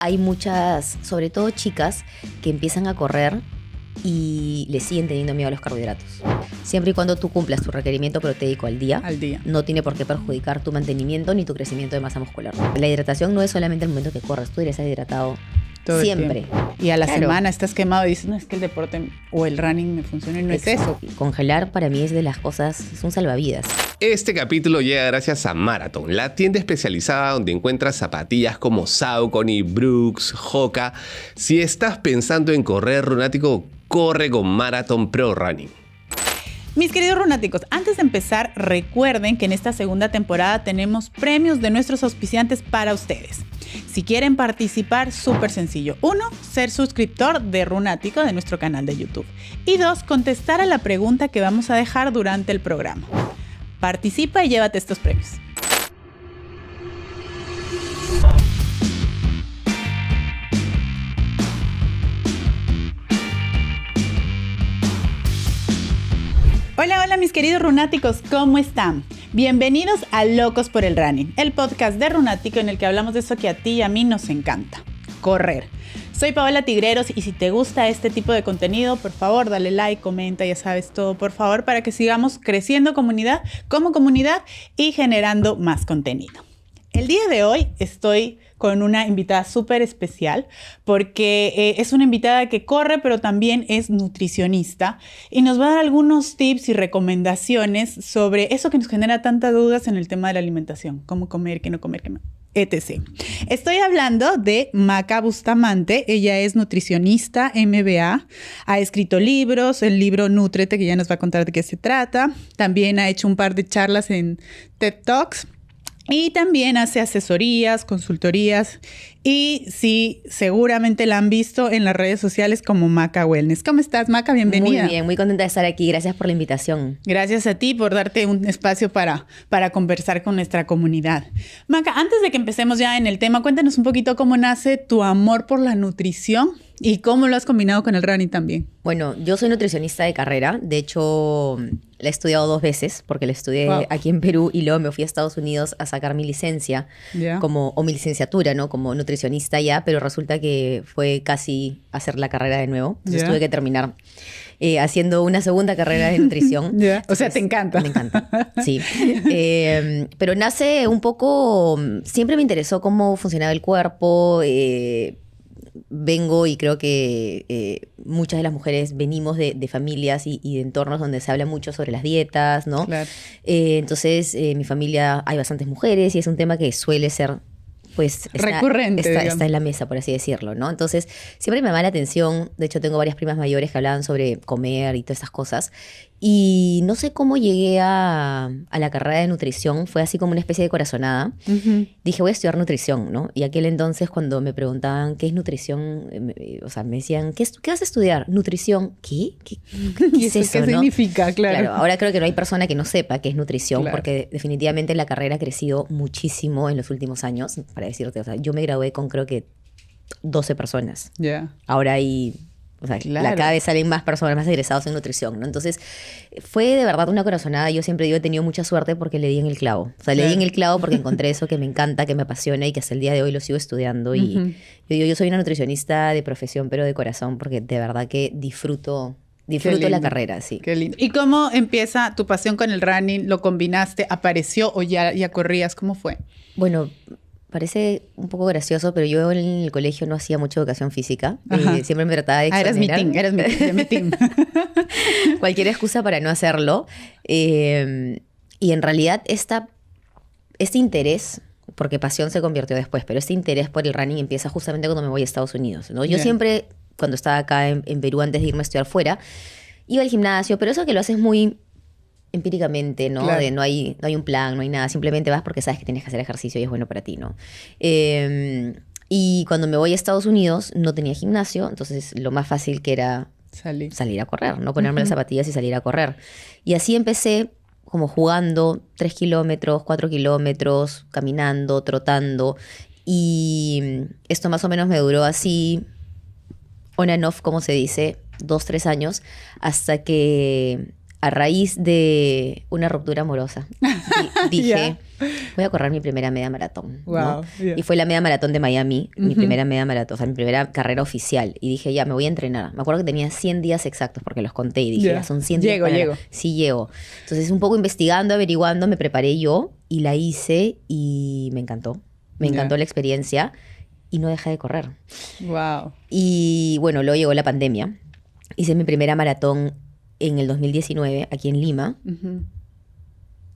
hay muchas, sobre todo chicas, que empiezan a correr y le siguen teniendo miedo a los carbohidratos. Siempre y cuando tú cumplas tu requerimiento proteico al día, no tiene por qué perjudicar tu mantenimiento ni tu crecimiento de masa muscular. La hidratación no es solamente el momento que corres, tú eres hidratado todo siempre. Y a la semana estás quemado y dices, no, es que el deporte o el running me funciona y no es eso. Congelar para mí es de las cosas, es un salvavidas. Este capítulo llega gracias a Marathon, la tienda especializada donde encuentras zapatillas como Saucony, Brooks, Hoka. Si estás pensando en correr, Runático, corre con Marathon Pro Running. Mis queridos runáticos, antes de empezar, recuerden que en esta segunda temporada tenemos premios de nuestros auspiciantes para ustedes. Si quieren participar, súper sencillo. 1, ser suscriptor de Runático de nuestro canal de YouTube. Y 2, contestar a la pregunta que vamos a dejar durante el programa. Participa y llévate estos premios. Hola mis queridos runáticos, ¿cómo están? Bienvenidos a Locos por el Running, el podcast de Runático en el que hablamos de eso que a ti y a mí nos encanta, correr. Soy Paola Tigreros y si te gusta este tipo de contenido, por favor dale like, comenta, ya sabes todo, por favor, para que sigamos creciendo como comunidad y generando más contenido. El día de hoy estoy con una invitada súper especial porque es una invitada que corre pero también es nutricionista y nos va a dar algunos tips y recomendaciones sobre eso que nos genera tantas dudas en el tema de la alimentación, cómo comer, qué no comer, qué no, etc. Estoy hablando de Maca Bustamante. Ella es nutricionista, MBA, ha escrito libros, el libro Nútrete, que ya nos va a contar de qué se trata. También ha hecho un par de charlas en TED Talks. Y también hace asesorías, consultorías y sí, seguramente la han visto en las redes sociales como Maca Wellness. ¿Cómo estás, Maca? Bienvenida. Muy bien, muy contenta de estar aquí. Gracias por la invitación. Gracias a ti por darte un espacio para conversar con nuestra comunidad. Maca, antes de que empecemos ya en el tema, cuéntanos un poquito cómo nace tu amor por la nutrición y cómo lo has combinado con el running también. Bueno, yo soy nutricionista de carrera. De hecho, la he estudiado 2 veces porque la estudié aquí en Perú y luego me fui a Estados Unidos a sacar mi licencia o mi licenciatura, ¿no? Como nutricionista ya, pero resulta que fue casi hacer la carrera de nuevo. Entonces tuve que terminar haciendo una segunda carrera de nutrición. Entonces, o sea, ¿te encanta? Me encanta, sí. Pero nace un poco... Siempre me interesó cómo funcionaba el cuerpo. Vengo y creo que muchas de las mujeres venimos de familias y de entornos donde se habla mucho sobre las dietas, ¿no? Claro. Entonces, en mi familia hay bastantes mujeres y es un tema que suele ser, pues... recurrente. Está en la mesa, por así decirlo, ¿no? Entonces, siempre me llama la atención. De hecho, tengo varias primas mayores que hablaban sobre comer y todas esas cosas. Y no sé cómo llegué a la carrera de nutrición. Fue así como una especie de corazonada. Uh-huh. Dije, voy a estudiar nutrición, ¿no? Y aquel entonces, cuando me preguntaban qué es nutrición, o sea, me decían, ¿qué vas a estudiar? ¿Nutrición? ¿Qué es eso? ¿Qué significa? Claro. Ahora creo que no hay persona que no sepa qué es nutrición, porque definitivamente la carrera ha crecido muchísimo en los últimos años, para decirte. O sea, yo me gradué con creo que 12 personas. Ahora hay... O sea, cada vez salen más personas más egresados en nutrición, ¿no? Entonces, fue de verdad una corazonada. Yo siempre digo, he tenido mucha suerte porque le di en el clavo. O sea, le di en el clavo porque encontré eso que me encanta, que me apasiona y que hasta el día de hoy lo sigo estudiando. Y yo digo, yo soy una nutricionista de profesión, pero de corazón, porque de verdad que disfruto la carrera, sí. Qué lindo. ¿Y cómo empieza tu pasión con el running? ¿Lo combinaste? ¿Apareció o ya corrías? ¿Cómo fue? Bueno... Parece un poco gracioso, pero yo en el colegio no hacía mucha educación física. Siempre me trataba de exonerar. Eras mi team. Cualquier excusa para no hacerlo. Y en realidad este interés, porque pasión se convirtió después, pero este interés por el running empieza justamente cuando me voy a Estados Unidos, ¿no? Yo siempre, cuando estaba acá en Perú, antes de irme a estudiar fuera, iba al gimnasio, pero eso que lo haces muy... empíricamente, ¿no? Claro. No hay un plan, no hay nada. Simplemente vas porque sabes que tienes que hacer ejercicio y es bueno para ti, ¿no? Y cuando me voy a Estados Unidos no tenía gimnasio, entonces lo más fácil que era salir a correr, ¿no? Ponerme las zapatillas y salir a correr. Y así empecé como jugando 3 kilómetros, 4 kilómetros, caminando, trotando. Y esto más o menos me duró así, on and off, como se dice, 2-3 años, hasta que a raíz de una ruptura amorosa, dije, voy a correr mi primera media maratón. Wow, ¿no? Y fue la media maratón de Miami, mi primera media maratón, o sea, mi primera carrera oficial. Y dije, ya, me voy a entrenar. Me acuerdo que tenía 100 días exactos porque los conté y dije, ya, son 100 días. Llego. Sí, llego. Entonces, un poco investigando, averiguando, me preparé yo y la hice y me encantó. Me encantó la experiencia y no dejé de correr. Wow. Y bueno, luego llegó la pandemia. Hice mi primera maratón en el 2019 aquí en Lima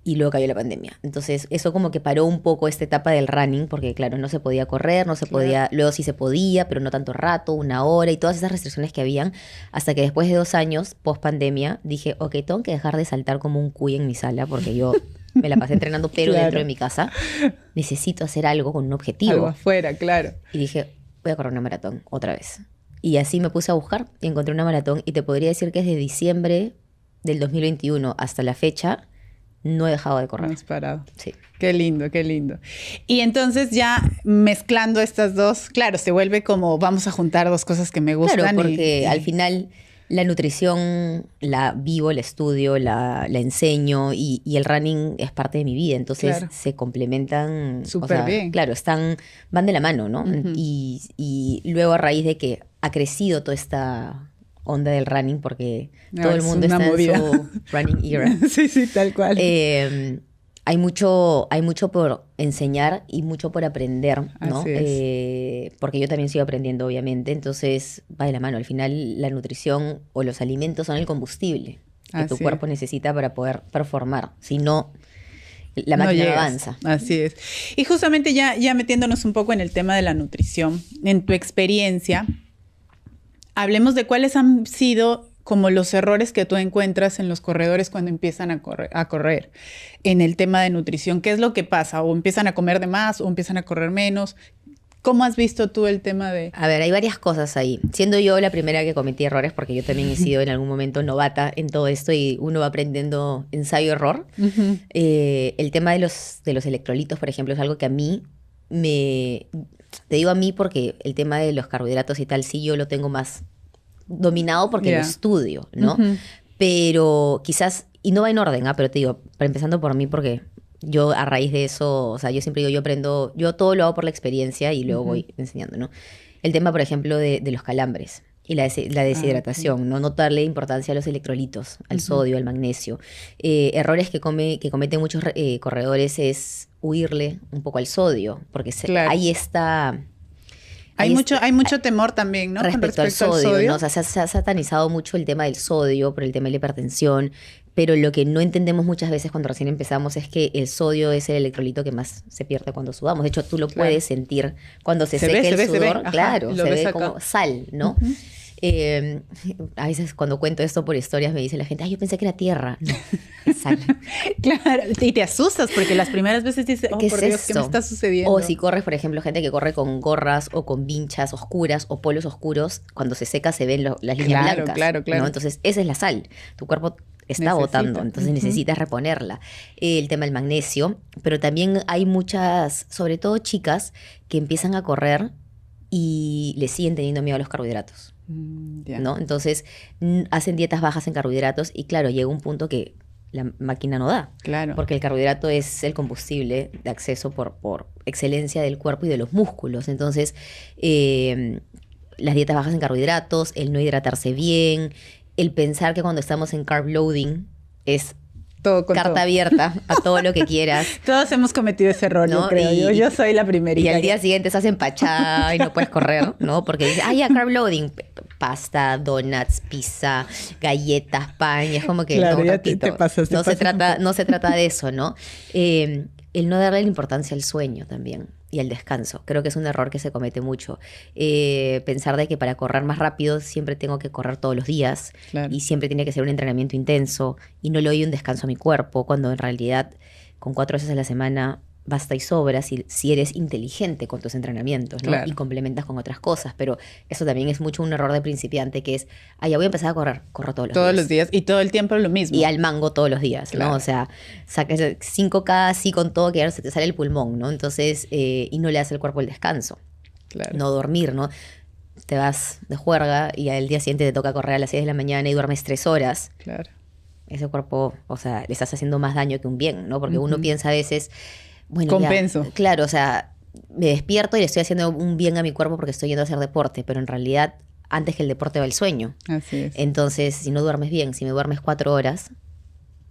y luego cayó la pandemia. Entonces eso como que paró un poco esta etapa del running porque claro, no se podía correr, no se podía, luego sí se podía, pero no tanto rato, 1 hora y todas esas restricciones que habían, hasta que después de 2 años, post pandemia, dije, ok, tengo que dejar de saltar como un cuy en mi sala porque yo me la pasé entrenando pero dentro de mi casa. Necesito hacer algo con un objetivo. Algo afuera, claro. Y dije, voy a correr una maratón otra vez. Y así me puse a buscar y encontré una maratón. Y te podría decir que desde diciembre del 2021 hasta la fecha no he dejado de correr. No has parado. Sí. Qué lindo, qué lindo. Y entonces ya mezclando estas dos, claro, se vuelve como vamos a juntar 2 cosas que me gustan. Claro, porque al final la nutrición la vivo, la estudio, la enseño y el running es parte de mi vida. Entonces se complementan. Súper bien. Claro, van de la mano, ¿no? Y luego a raíz de que ha crecido toda esta onda del running, porque todo el mundo está movida en su running era. Sí, tal cual. Hay mucho por enseñar y mucho por aprender, ¿no? Así es. Porque yo también sigo aprendiendo, obviamente. Entonces, va de la mano. Al final, la nutrición o los alimentos son el combustible que tu cuerpo necesita para poder performar. Si no, la máquina no avanza. Así es. Y justamente ya metiéndonos un poco en el tema de la nutrición, en tu experiencia, hablemos de cuáles han sido como los errores que tú encuentras en los corredores cuando empiezan a correr en el tema de nutrición. ¿Qué es lo que pasa? ¿O empiezan a comer de más o empiezan a correr menos? ¿Cómo has visto tú el tema de...? A ver, hay varias cosas ahí. Siendo yo la primera que cometí errores, porque yo también he sido en algún momento novata en todo esto y uno va aprendiendo ensayo-error. El tema de los electrolitos, por ejemplo, es algo que a mí te digo a mí porque el tema de los carbohidratos y tal, sí yo lo tengo más dominado porque lo estudio, ¿no? Pero quizás, y no va en orden, pero te digo, empezando por mí porque yo a raíz de eso, o sea, yo siempre digo, yo todo lo hago por la experiencia y luego voy enseñando, ¿no? El tema, por ejemplo, de los calambres y la deshidratación, ¿no? No darle importancia a los electrolitos, al sodio, al magnesio. Errores que cometen muchos corredores es huirle un poco al sodio, porque ahí está... Hay mucho temor también, ¿no? Respecto al sodio, ¿no? O sea, se ha satanizado mucho el tema del sodio por el tema de la hipertensión, pero lo que no entendemos muchas veces cuando recién empezamos es que el sodio es el electrolito que más se pierde cuando sudamos. De hecho, tú lo puedes sentir cuando se seca el sudor. Claro, se ve como sal, ¿no? A veces cuando cuento esto por historias me dice la gente, yo pensé que era tierra. No, es sal. Claro, y te asustas porque las primeras veces dices, ¿qué por es Dios, esto? ¿qué me está sucediendo? O si corres, por ejemplo, gente que corre con gorras o con vinchas oscuras o polos oscuros, cuando se seca se ven las líneas blancas. Claro. ¿no? Entonces, esa es la sal. Tu cuerpo está botando, entonces necesitas reponerla. El tema del magnesio, pero también hay muchas, sobre todo chicas, que empiezan a correr y le siguen teniendo miedo a los carbohidratos. ¿No? Entonces hacen dietas bajas en carbohidratos y claro, llega un punto que la máquina no da. Claro. Porque el carbohidrato es el combustible de acceso por excelencia del cuerpo y de los músculos. Entonces, las dietas bajas en carbohidratos, el no hidratarse bien, el pensar que cuando estamos en carb loading es carta abierta a todo lo que quieras. Todos hemos cometido ese error, ¿no? Yo creo. Yo soy la primerita. Y al día siguiente estás empachada y no puedes correr, ¿no? Porque dices, ya, carb loading. Pasta, donuts, pizza, galletas, pan. Y es como que, claro, ya te pasas, no se trata de eso, ¿no? El no darle la importancia al sueño también y al descanso. Creo que es un error que se comete mucho. Pensar de que para correr más rápido siempre tengo que correr todos los días y siempre tiene que ser un entrenamiento intenso y no le doy un descanso a mi cuerpo, cuando en realidad con 4 veces a la semana basta y sobra si eres inteligente con tus entrenamientos, ¿no? Y complementas con otras cosas. Pero eso también es mucho un error de principiante, que es, ya voy a empezar a correr, corro todos los días. Y todo el tiempo lo mismo. Y al mango todos los días, ¿no? O sea, saques 5K así con todo, que ahora se te sale el pulmón, ¿no? Entonces, y no le das al cuerpo el descanso. No dormir, ¿no? Te vas de juerga y al día siguiente te toca correr a las 6 de la mañana y duermes 3 horas. Claro. ese cuerpo, o sea, le estás haciendo más daño que un bien, ¿no? Porque uno piensa a veces, bueno, compenso. Ya, claro, o sea, me despierto y le estoy haciendo un bien a mi cuerpo porque estoy yendo a hacer deporte, pero en realidad antes que el deporte va el sueño. Así es. Entonces, si no duermes bien, si me duermes 4 horas,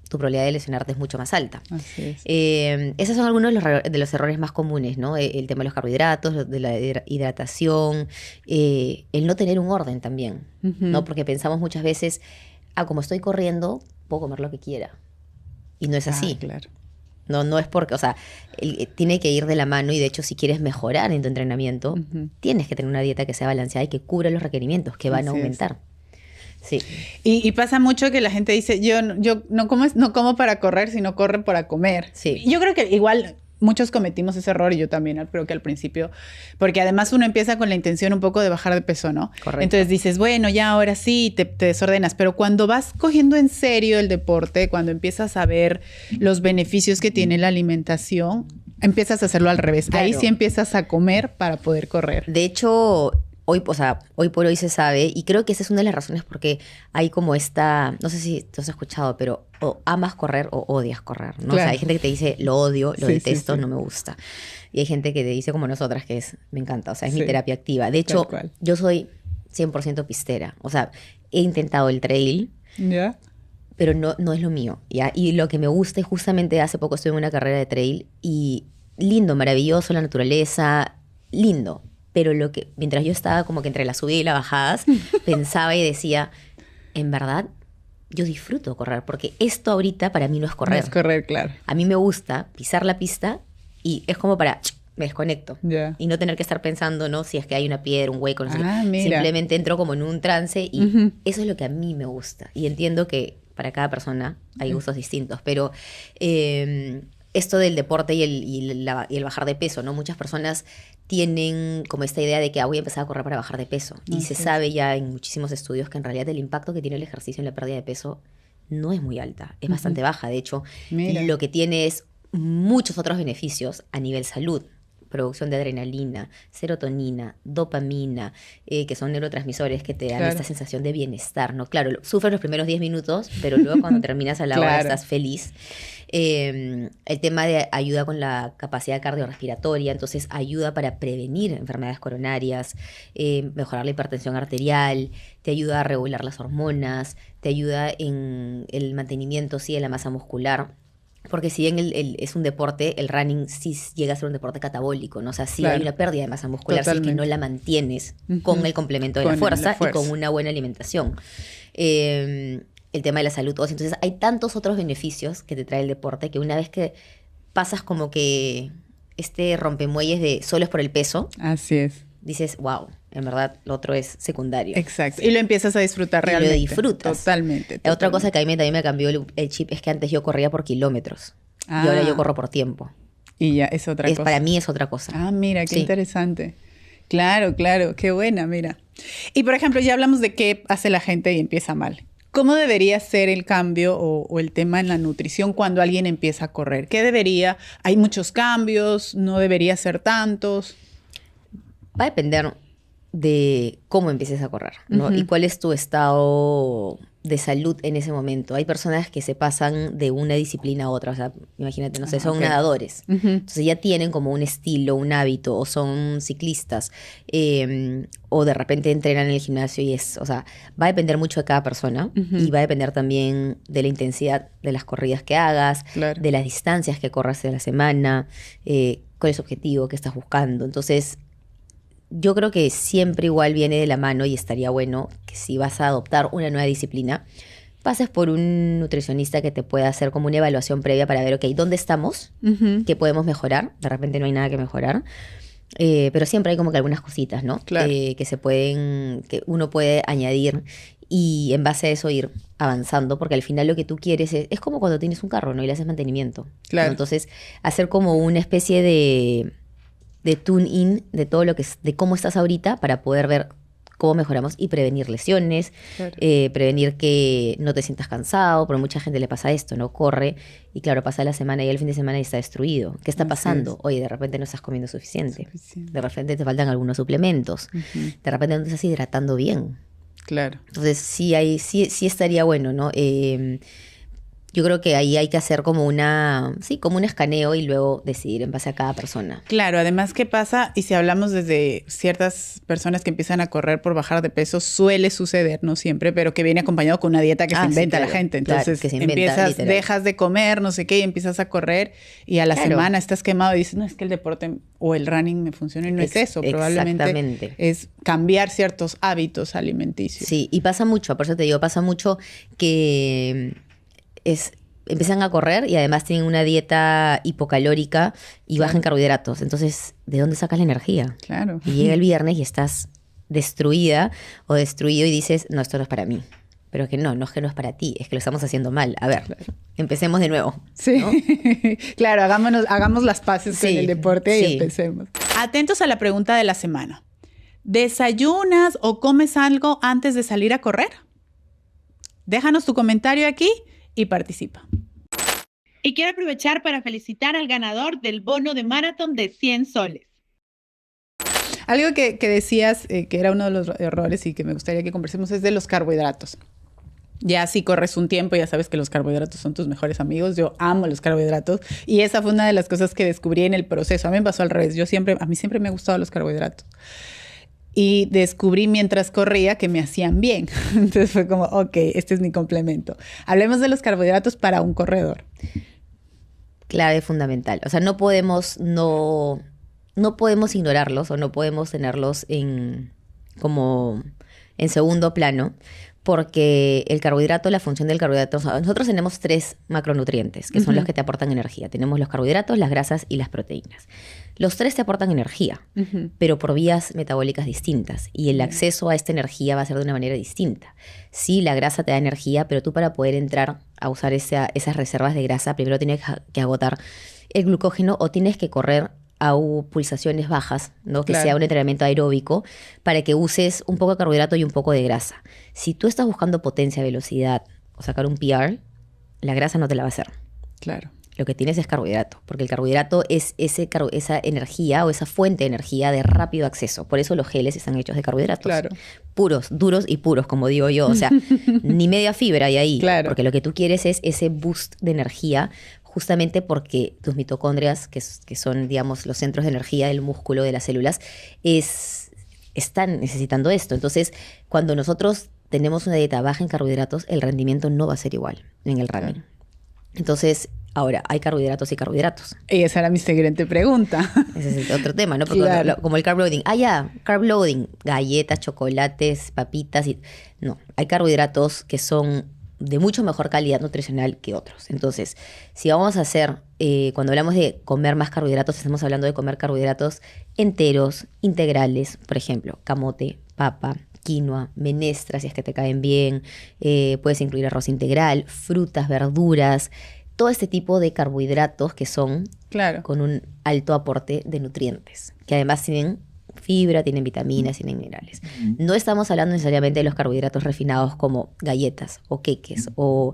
tu probabilidad de lesionarte es mucho más alta. Así es. Esos son algunos de los errores más comunes, ¿no? El tema de los carbohidratos, de la hidratación, el no tener un orden también, ¿no? Porque pensamos muchas veces, como estoy corriendo, puedo comer lo que quiera. Y no es así. Claro. No es porque, o sea, tiene que ir de la mano y de hecho si quieres mejorar en tu entrenamiento, tienes que tener una dieta que sea balanceada y que cubra los requerimientos que van a aumentar. Sí. Y pasa mucho que la gente dice, yo no como para correr, sino corre para comer. Sí. Yo creo que igual muchos cometimos ese error y yo también creo que al principio, porque además uno empieza con la intención un poco de bajar de peso, ¿no? Correcto. Entonces dices, bueno, ya ahora sí, te desordenas, pero cuando vas cogiendo en serio el deporte, cuando empiezas a ver los beneficios que tiene la alimentación, empiezas a hacerlo al revés. Claro. Ahí sí empiezas a comer para poder correr. De hecho, hoy por hoy se sabe, y creo que esa es una de las razones porque hay como esta, no sé si tú has escuchado, pero o amas correr o odias correr, ¿no? Claro. O sea, hay gente que te dice, lo odio, lo detesto, no me gusta. Y hay gente que te dice como nosotras, que me encanta, o sea, es mi terapia activa. De hecho, yo soy 100% pistera, o sea, he intentado el trail, pero no es lo mío, ¿ya? Y lo que me gusta es justamente, hace poco estuve en una carrera de trail y lindo, maravilloso, la naturaleza, lindo. Pero mientras yo estaba como que entre la subida y las bajadas, pensaba y decía, en verdad, yo disfruto correr, porque esto ahorita para mí no es correr. No es correr, claro. A mí me gusta pisar la pista y es como me desconecto. Y no tener que estar pensando, ¿no? Si es que hay una piedra, un hueco, no sé qué. Mira. Simplemente entro como en un trance y eso es lo que a mí me gusta. Y entiendo que para cada persona hay gustos distintos, pero esto del deporte y el bajar de peso, ¿no? Muchas personas tienen como esta idea de que voy a empezar a correr para bajar de peso. Y se sabe ya en muchísimos estudios que en realidad el impacto que tiene el ejercicio en la pérdida de peso no es muy alta, es bastante baja. De hecho, lo que tiene es muchos otros beneficios a nivel salud. Producción de adrenalina, serotonina, dopamina, que son neurotransmisores que te dan esta sensación de bienestar, ¿no? Claro, sufres los primeros 10 minutos, pero luego cuando terminas a la hora estás feliz. El tema de ayuda con la capacidad cardiorrespiratoria, entonces ayuda para prevenir enfermedades coronarias, mejorar la hipertensión arterial, te ayuda a regular las hormonas, te ayuda en el mantenimiento, de la masa muscular. Porque si bien es un deporte, el running sí llega a ser un deporte catabólico, ¿no? O sea, sí hay una pérdida de masa muscular si es que no la mantienes con el complemento de la fuerza y con una buena alimentación. El tema de la salud, entonces hay tantos otros beneficios que te trae el deporte que una vez que pasas como que este rompemuelles de solo es por el peso. Así es. Dices, wow, en verdad lo otro es secundario. Exacto. Y lo empiezas a disfrutar realmente. Y lo disfrutas. Totalmente. Otra cosa que a mí también me cambió el chip es que antes yo corría por kilómetros. Y ahora yo corro por tiempo. Y ya es otra cosa. Para mí es otra cosa. Mira, qué interesante. Claro, qué buena, mira. Y por ejemplo, ya hablamos de qué hace la gente y empieza mal. ¿Cómo debería ser el cambio o el tema en la nutrición cuando alguien empieza a correr? ¿Qué debería? ¿Hay muchos cambios? ¿No debería ser tantos? Va a depender de cómo empieces a correr, ¿no? Y cuál es tu estado de salud en ese momento. Hay personas que se pasan de una disciplina a otra. O sea, imagínate, no sé, son nadadores. Entonces ya tienen como un estilo, un hábito, o son ciclistas, o de repente entrenan en el gimnasio y o sea, va a depender mucho de cada persona y va a depender también de la intensidad de las corridas que hagas, de las distancias que corras de la semana, cuál es tu objetivo, qué estás buscando. Entonces, yo creo que siempre igual viene de la mano y estaría bueno que si vas a adoptar una nueva disciplina, pases por un nutricionista que te pueda hacer como una evaluación previa para ver, ¿dónde estamos? ¿Qué podemos mejorar? De repente no hay nada que mejorar. Pero siempre hay como que algunas cositas, ¿no? Claro. Que uno puede añadir y en base a eso ir avanzando, porque al final lo que tú quieres es como cuando tienes un carro, ¿no? Y le haces mantenimiento. Claro. ¿No? Entonces, hacer como una especie de tune-in de todo de cómo estás ahorita para poder ver cómo mejoramos y prevenir lesiones, prevenir que no te sientas cansado, porque a mucha gente le pasa esto, ¿no? Corre y claro, pasa la semana y el fin de semana y está destruido. ¿Qué está pasando? Oye, de repente no estás comiendo suficiente. De repente te faltan algunos suplementos. De repente no te estás hidratando bien. Claro. Entonces sí estaría bueno, ¿no? Yo creo que ahí hay que hacer como como un escaneo y luego decidir en base a cada persona. Claro, además, ¿qué pasa? Y si hablamos desde ciertas personas que empiezan a correr por bajar de peso, suele suceder, no siempre, pero que viene acompañado con una dieta que se inventa la gente. Entonces, que se inventa, literal. dejas de comer, no sé qué, y empiezas a correr y a la semana estás quemado y dices, no, es que el deporte o el running me funciona y no es eso. Probablemente es cambiar ciertos hábitos alimenticios. Sí, y pasa mucho, por eso te digo, pasa mucho que empiezan a correr y además tienen una dieta hipocalórica y bajan carbohidratos. Entonces, ¿de dónde sacas la energía? Claro. Y llega el viernes y estás destruida o destruido y dices, no, esto no es para mí. Pero que no es que no es para ti, es que lo estamos haciendo mal. A ver, empecemos de nuevo. Sí, ¿no? Claro, hagamos las paces con el deporte y empecemos. Atentos a la pregunta de la semana. ¿Desayunas o comes algo antes de salir a correr? Déjanos tu comentario aquí y participa. Y quiero aprovechar para felicitar al ganador del bono de maratón de 100 soles. Algo que decías que era uno de los errores y que me gustaría que conversemos es de los carbohidratos. Ya si corres un tiempo, ya sabes que los carbohidratos son tus mejores amigos. Yo amo los carbohidratos y esa fue una de las cosas que descubrí en el proceso. A mí me pasó al revés. A mí siempre me han gustado los carbohidratos. Y descubrí mientras corría que me hacían bien. Entonces fue como, ok, este es mi complemento. Hablemos de los carbohidratos para un corredor. Clave fundamental. O sea, no podemos ignorarlos o no podemos tenerlos como en segundo plano, porque el carbohidrato, la función del carbohidrato, nosotros tenemos 3 macronutrientes que son los que te aportan energía. Tenemos los carbohidratos, las grasas y las proteínas. Los 3 te aportan energía, pero por vías metabólicas distintas. Y el acceso a esta energía va a ser de una manera distinta. Sí, la grasa te da energía, pero tú para poder entrar a usar esas reservas de grasa, primero tienes que agotar el glucógeno o tienes que correr a pulsaciones bajas, ¿no? Que sea un entrenamiento aeróbico para que uses un poco de carbohidrato y un poco de grasa. Si tú estás buscando potencia, velocidad o sacar un PR, la grasa no te la va a hacer. Claro. Lo que tienes es carbohidrato, porque el carbohidrato es esa energía o esa fuente de energía de rápido acceso. Por eso los geles están hechos de carbohidratos. Claro. Puros, duros y puros, como digo yo. O sea, ni media fibra hay ahí. Claro. Porque lo que tú quieres es ese boost de energía, justamente porque tus mitocondrias, que son, digamos, los centros de energía del músculo, de las células, están necesitando esto. Entonces, cuando nosotros tenemos una dieta baja en carbohidratos, el rendimiento no va a ser igual en el running. Claro. Entonces, ahora, hay carbohidratos y carbohidratos. Y esa era mi siguiente pregunta. Ese es otro tema, ¿no? Porque como el carb loading. Carb loading. Galletas, chocolates, papitas. No, hay carbohidratos que son de mucho mejor calidad nutricional que otros. Entonces, si vamos a hacer, cuando hablamos de comer más carbohidratos, estamos hablando de comer carbohidratos enteros, integrales, por ejemplo, camote, papa, quinoa, menestra, si es que te caen bien, puedes incluir arroz integral, frutas, verduras, todo este tipo de carbohidratos que son con un alto aporte de nutrientes, que además tienen fibra, tienen vitaminas, tienen minerales. No estamos hablando necesariamente de los carbohidratos refinados como galletas o queques o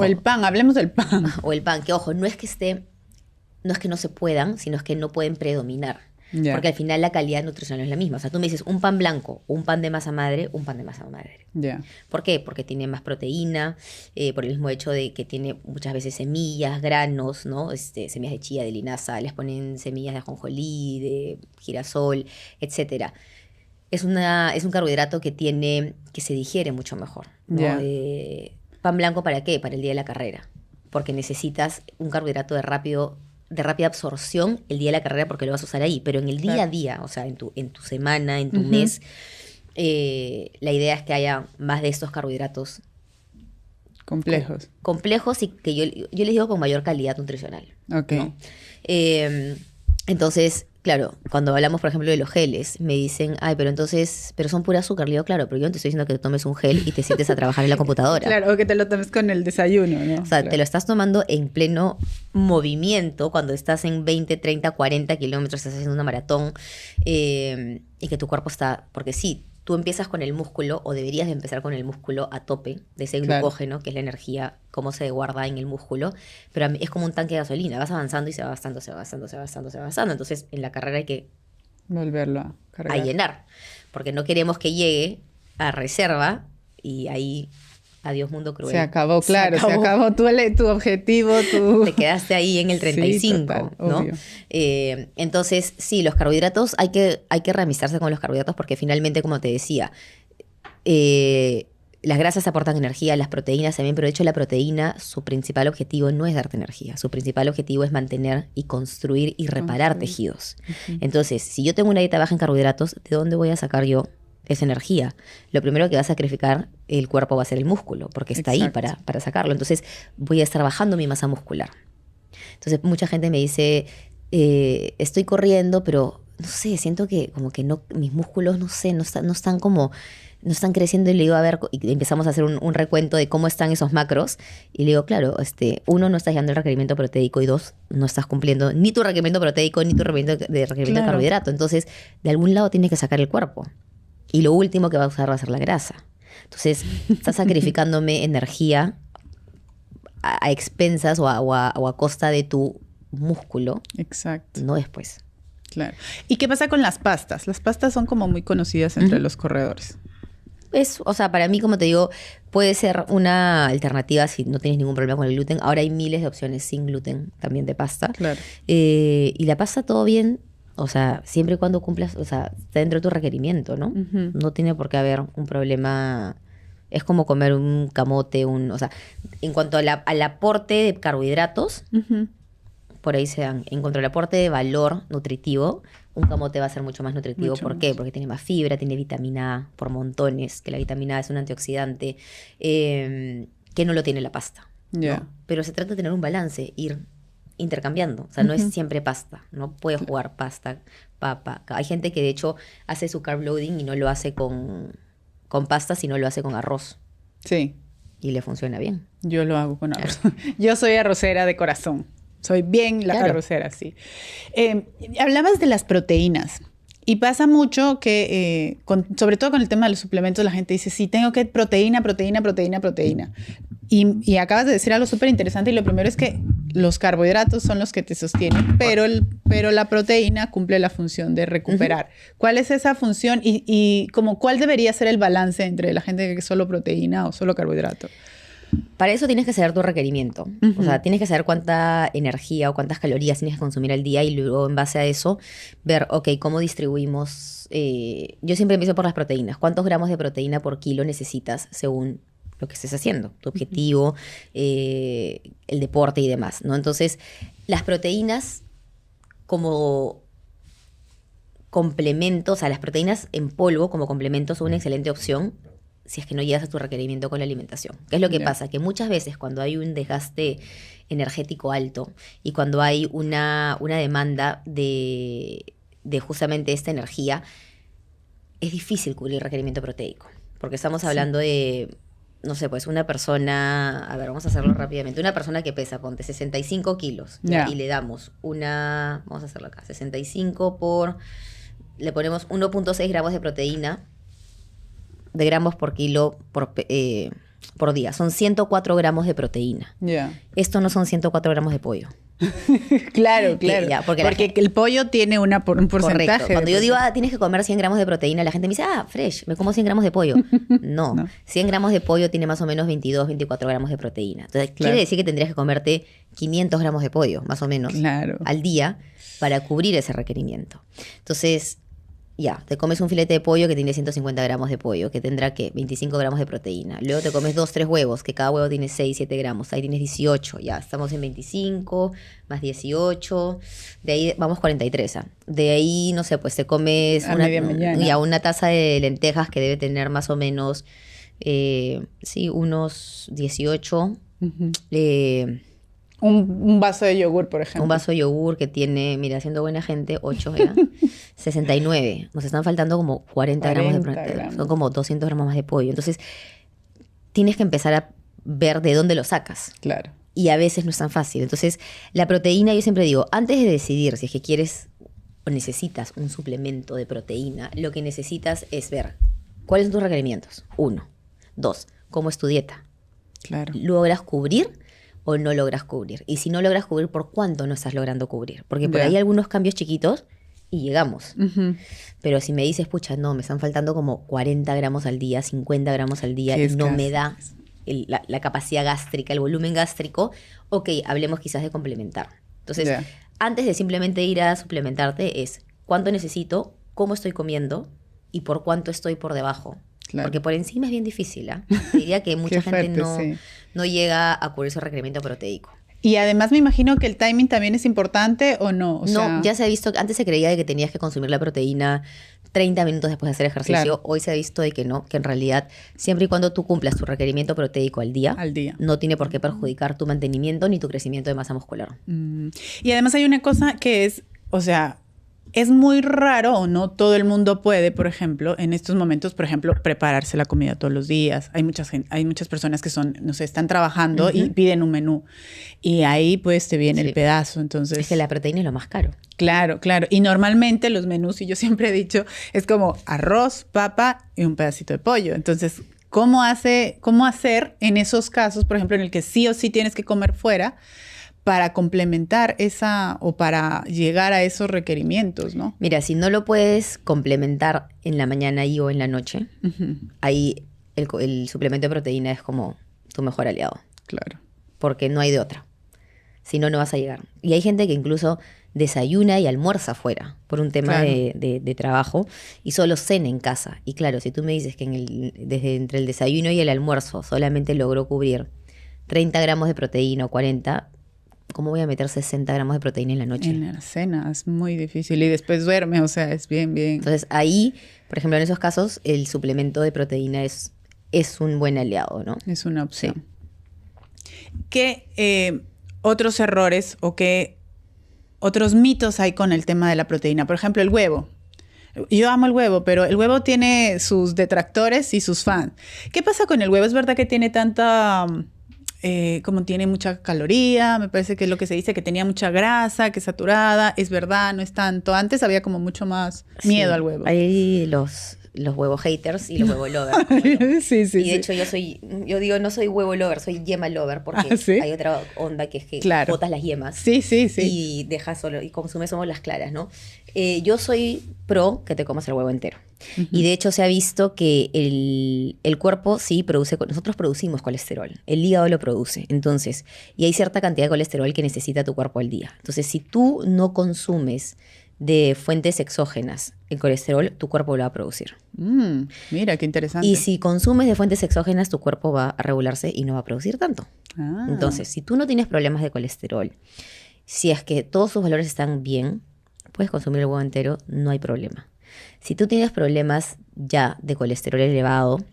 el pan, hablemos del pan. O el pan, que ojo, no es que no se puedan, sino es que no pueden predominar. Yeah. Porque al final la calidad nutricional es la misma. O sea, tú me dices un pan blanco, un pan de masa madre, un pan de masa madre. Yeah. ¿Por qué? Porque tiene más proteína, por el mismo hecho de que tiene muchas veces semillas, granos, ¿no? Semillas de chía, de linaza, les ponen semillas de ajonjolí, de girasol, etcétera. Es un carbohidrato que se digiere mucho mejor, ¿no? Yeah. ¿Pan blanco para qué? Para el día de la carrera. Porque necesitas un carbohidrato de rápida absorción el día de la carrera porque lo vas a usar ahí, pero en el día a día, o sea, en tu semana, en tu mes, la idea es que haya más de estos carbohidratos complejos. Complejos y que yo les digo con mayor calidad nutricional. Ok. ¿No? Entonces, claro, cuando hablamos, por ejemplo, de los geles, me dicen, pero son pura azúcar. Le digo, claro, pero yo no te estoy diciendo que te tomes un gel y te sientes a trabajar en la computadora. Claro, o que te lo tomes con el desayuno, ¿no? O sea, te lo estás tomando en pleno movimiento, cuando estás en 20, 30, 40 kilómetros, estás haciendo una maratón, y que tu cuerpo está, porque sí, tú empiezas con el músculo, o deberías de empezar con el músculo a tope de ese glucógeno, que es la energía, cómo se guarda en el músculo, pero es como un tanque de gasolina, vas avanzando y se va gastando, se va gastando, se va gastando, se va gastando. Entonces, en la carrera hay que volverlo a cargar. A llenar, porque no queremos que llegue a reserva y ahí adiós mundo cruel. Se acabó, claro, se acabó tu objetivo. Te quedaste ahí en el 35, sí, total, ¿no? Obvio. Entonces, sí, los carbohidratos, hay que reamistarse con los carbohidratos porque finalmente, como te decía, las grasas aportan energía, las proteínas también, pero de hecho la proteína, su principal objetivo no es darte energía, su principal objetivo es mantener y construir y reparar tejidos. Entonces, si yo tengo una dieta baja en carbohidratos, ¿de dónde voy a sacar yo esa energía? Lo primero que va a sacrificar el cuerpo va a ser el músculo, porque está ahí para sacarlo. Entonces, voy a estar bajando mi masa muscular. Entonces, mucha gente me dice, estoy corriendo, pero no sé, siento que como que no, mis músculos, no sé, no están creciendo, y le digo, a ver, y empezamos a hacer un recuento de cómo están esos macros, y le digo, claro, 1, no estás llegando el requerimiento proteico, y 2, no estás cumpliendo ni tu requerimiento proteico, ni tu requerimiento de carbohidrato. Entonces, de algún lado tienes que sacar el cuerpo. Y lo último que va a usar va a ser la grasa. Entonces, estás sacrificándome energía a expensas o a costa de tu músculo. Exacto. No después. Claro. ¿Y qué pasa con las pastas? Las pastas son como muy conocidas entre los corredores. Para mí, como te digo, puede ser una alternativa si no tienes ningún problema con el gluten. Ahora hay miles de opciones sin gluten también de pasta. Claro. Y la pasta todo bien, siempre y cuando cumplas, está dentro de tu requerimiento, ¿no? No tiene por qué haber un problema. Es como comer un camote, en cuanto al aporte de carbohidratos, por ahí se dan. En cuanto al aporte de valor nutritivo, un camote va a ser mucho más nutritivo. ¿Por qué? Porque tiene más fibra, tiene vitamina A por montones, que la vitamina A es un antioxidante, que no lo tiene la pasta. ¿No? Pero se trata de tener un balance, ir intercambiando. No es siempre pasta. No puedes jugar pasta, papa. Hay gente que de hecho hace su carb loading y no lo hace con pasta, sino lo hace con arroz. Sí. Y le funciona bien. Yo lo hago con arroz. Yo soy arrocera de corazón. Soy bien la arrocera, sí. Hablabas de las proteínas. Y pasa mucho que, sobre todo con el tema de los suplementos, la gente dice, sí, tengo que proteína. Y acabas de decir algo súper interesante. Y lo primero es que los carbohidratos son los que te sostienen, pero la proteína cumple la función de recuperar. ¿Cuál es esa función? Y ¿cuál debería ser el balance entre la gente que es solo proteína o solo carbohidrato? Para eso tienes que saber tu requerimiento. Tienes que saber cuánta energía o cuántas calorías tienes que consumir al día y luego en base a eso ver, cómo distribuimos. Yo siempre empiezo por las proteínas. ¿Cuántos gramos de proteína por kilo necesitas según lo que estés haciendo? Tu objetivo, el deporte y demás, ¿no? Entonces, las proteínas como complementos, las proteínas en polvo como complemento son una excelente opción si es que no llegas a tu requerimiento con la alimentación. ¿Qué es lo que pasa? Que muchas veces cuando hay un desgaste energético alto y cuando hay una demanda de justamente esta energía, es difícil cubrir el requerimiento proteico. Porque estamos hablando de, no sé, pues una persona, vamos a hacerlo rápidamente, una persona que pesa, ponte 65 kilos y le damos vamos a hacerlo acá, 65 le ponemos 1.6 gramos de proteína, de gramos por kilo por día. Son 104 gramos de proteína. Esto no son 104 gramos de pollo. Claro. Porque el pollo tiene un porcentaje. Correcto. Cuando yo digo, tienes que comer 100 gramos de proteína, la gente me dice, fresh, me como 100 gramos de pollo. No. 100 gramos de pollo tiene más o menos 22, 24 gramos de proteína. Entonces, quiere decir que tendrías que comerte 500 gramos de pollo, más o menos, al día, para cubrir ese requerimiento. Entonces, te comes un filete de pollo que tiene 150 gramos de pollo, que tendrá, 25 gramos de proteína. Luego te comes 2, 3 huevos, que cada huevo tiene 6, 7 gramos. Ahí tienes 18, estamos en 25, más 18. De ahí vamos 43. De ahí, no sé, pues te comes una taza de lentejas que debe tener más o menos, unos 18. Un vaso de yogur, por ejemplo. Un vaso de yogur que tiene, mira, siendo buena gente, 8, 69. Nos están faltando como 40 gramos de proteína. Son como 200 gramos más de pollo. Entonces, tienes que empezar a ver de dónde lo sacas. Claro. Y a veces no es tan fácil. Entonces, la proteína, yo siempre digo, antes de decidir si es que quieres o necesitas un suplemento de proteína, lo que necesitas es ver cuáles son tus requerimientos. 1. 2. ¿Cómo es tu dieta? Claro. ¿Logras cubrir o no logras cubrir? Y si no logras cubrir, ¿por cuánto no estás logrando cubrir? Porque por ahí hay algunos cambios chiquitos y llegamos. Pero si me dices, pucha, no, me están faltando como 40 gramos al día, 50 gramos al día y no me da la capacidad gástrica, el volumen gástrico, ok, hablemos quizás de complementar. Entonces, antes de simplemente ir a suplementarte es cuánto necesito, cómo estoy comiendo y por cuánto estoy por debajo. Claro. Porque por encima es bien difícil, ¿eh? Diría que mucha gente no llega a cubrir su requerimiento proteico. Y además me imagino que el timing también es importante, ¿o no? No, ya se ha visto, antes se creía de que tenías que consumir la proteína 30 minutos después de hacer ejercicio. Claro. Hoy se ha visto de que no, que en realidad siempre y cuando tú cumplas tu requerimiento proteico al día, no tiene por qué perjudicar tu mantenimiento ni tu crecimiento de masa muscular. Y además hay una cosa que es, o sea, es muy raro o no todo el mundo puede, por ejemplo, en estos momentos, por ejemplo, prepararse la comida todos los días. Hay muchas personas que están trabajando y piden un menú. Y ahí pues te viene el pedazo. Entonces, es que la proteína es lo más caro. Claro, claro. Y normalmente los menús, y yo siempre he dicho, es como arroz, papa y un pedacito de pollo. Entonces, ¿cómo hacer en esos casos, por ejemplo, en el que sí o sí tienes que comer fuera, para complementar o para llegar a esos requerimientos, ¿no? Mira, si no lo puedes complementar en la mañana o en la noche, ahí el suplemento de proteína es como tu mejor aliado. Claro. Porque no hay de otra. Si no, no vas a llegar. Y hay gente que incluso desayuna y almuerza afuera por un tema de trabajo y solo cena en casa. Y claro, si tú me dices que desde entre el desayuno y el almuerzo solamente logró cubrir 30 gramos de proteína o 40, ¿cómo voy a meter 60 gramos de proteína en la noche? En la cena es muy difícil y después duerme, o sea, es bien. Entonces ahí, por ejemplo, en esos casos, el suplemento de proteína es un buen aliado, ¿no? Es una opción. Sí. ¿Qué otros errores o qué otros mitos hay con el tema de la proteína? Por ejemplo, el huevo. Yo amo el huevo, pero el huevo tiene sus detractores y sus fans. ¿Qué pasa con el huevo? ¿Es verdad que tiene tanta... como tiene mucha caloría, me parece que es lo que se dice, que tenía mucha grasa, que es saturada, es verdad, no es tanto? Antes había como mucho más miedo al huevo. Hay los huevos haters y los huevo lovers. Sí. Y de hecho yo digo, no soy huevo lover, soy yema lover, porque hay otra onda que es que botas las yemas. Sí. Y dejas solo, y consumes solo las claras, ¿no? Yo soy pro que te comas el huevo entero. Y de hecho se ha visto que el cuerpo nosotros producimos colesterol, el hígado lo produce, entonces, y hay cierta cantidad de colesterol que necesita tu cuerpo al día. Entonces, si tú no consumes de fuentes exógenas el colesterol, tu cuerpo lo va a producir. Mira, qué interesante. Y si consumes de fuentes exógenas, tu cuerpo va a regularse y no va a producir tanto. Entonces, si tú no tienes problemas de colesterol, si es que todos sus valores están bien, puedes consumir el huevo entero, no hay problema. Si tú tienes problemas ya de colesterol elevado,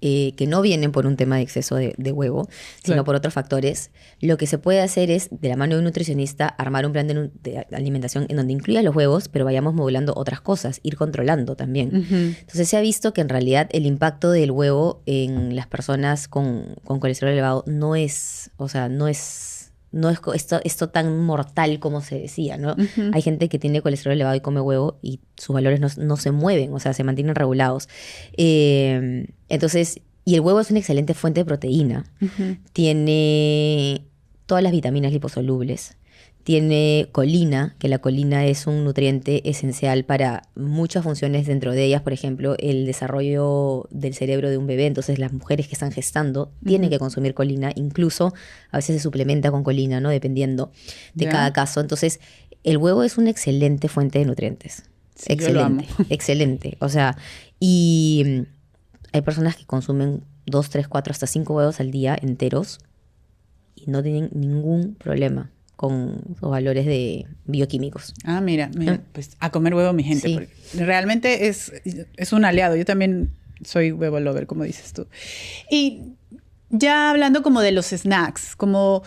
que no vienen por un tema de exceso de huevo, sino por otros factores, lo que se puede hacer es, de la mano de un nutricionista, armar un plan de alimentación en donde incluya los huevos, pero vayamos modulando otras cosas, ir controlando también. Entonces se ha visto que en realidad el impacto del huevo en las personas con colesterol elevado no es esto tan mortal como se decía, ¿no? Hay gente que tiene colesterol elevado y come huevo y sus valores no se mueven, o sea, se mantienen regulados. Entonces, y el huevo es una excelente fuente de proteína. Tiene todas las vitaminas liposolubles. Tiene colina, que la colina es un nutriente esencial para muchas funciones, dentro de ellas, por ejemplo, el desarrollo del cerebro de un bebé. Entonces, las mujeres que están gestando tienen que consumir colina. Incluso, a veces se suplementa con colina, ¿no? Dependiendo de cada caso. Entonces, el huevo es una excelente fuente de nutrientes. Sí, excelente, yo lo amo. Excelente. O sea, y hay personas que consumen 2, 3, 4, hasta 5 huevos al día enteros y no tienen ningún problema con los valores de bioquímicos. Mira, pues a comer huevo, mi gente. Sí. Porque realmente es un aliado. Yo también soy huevo lover, como dices tú. Y ya hablando como de los snacks, como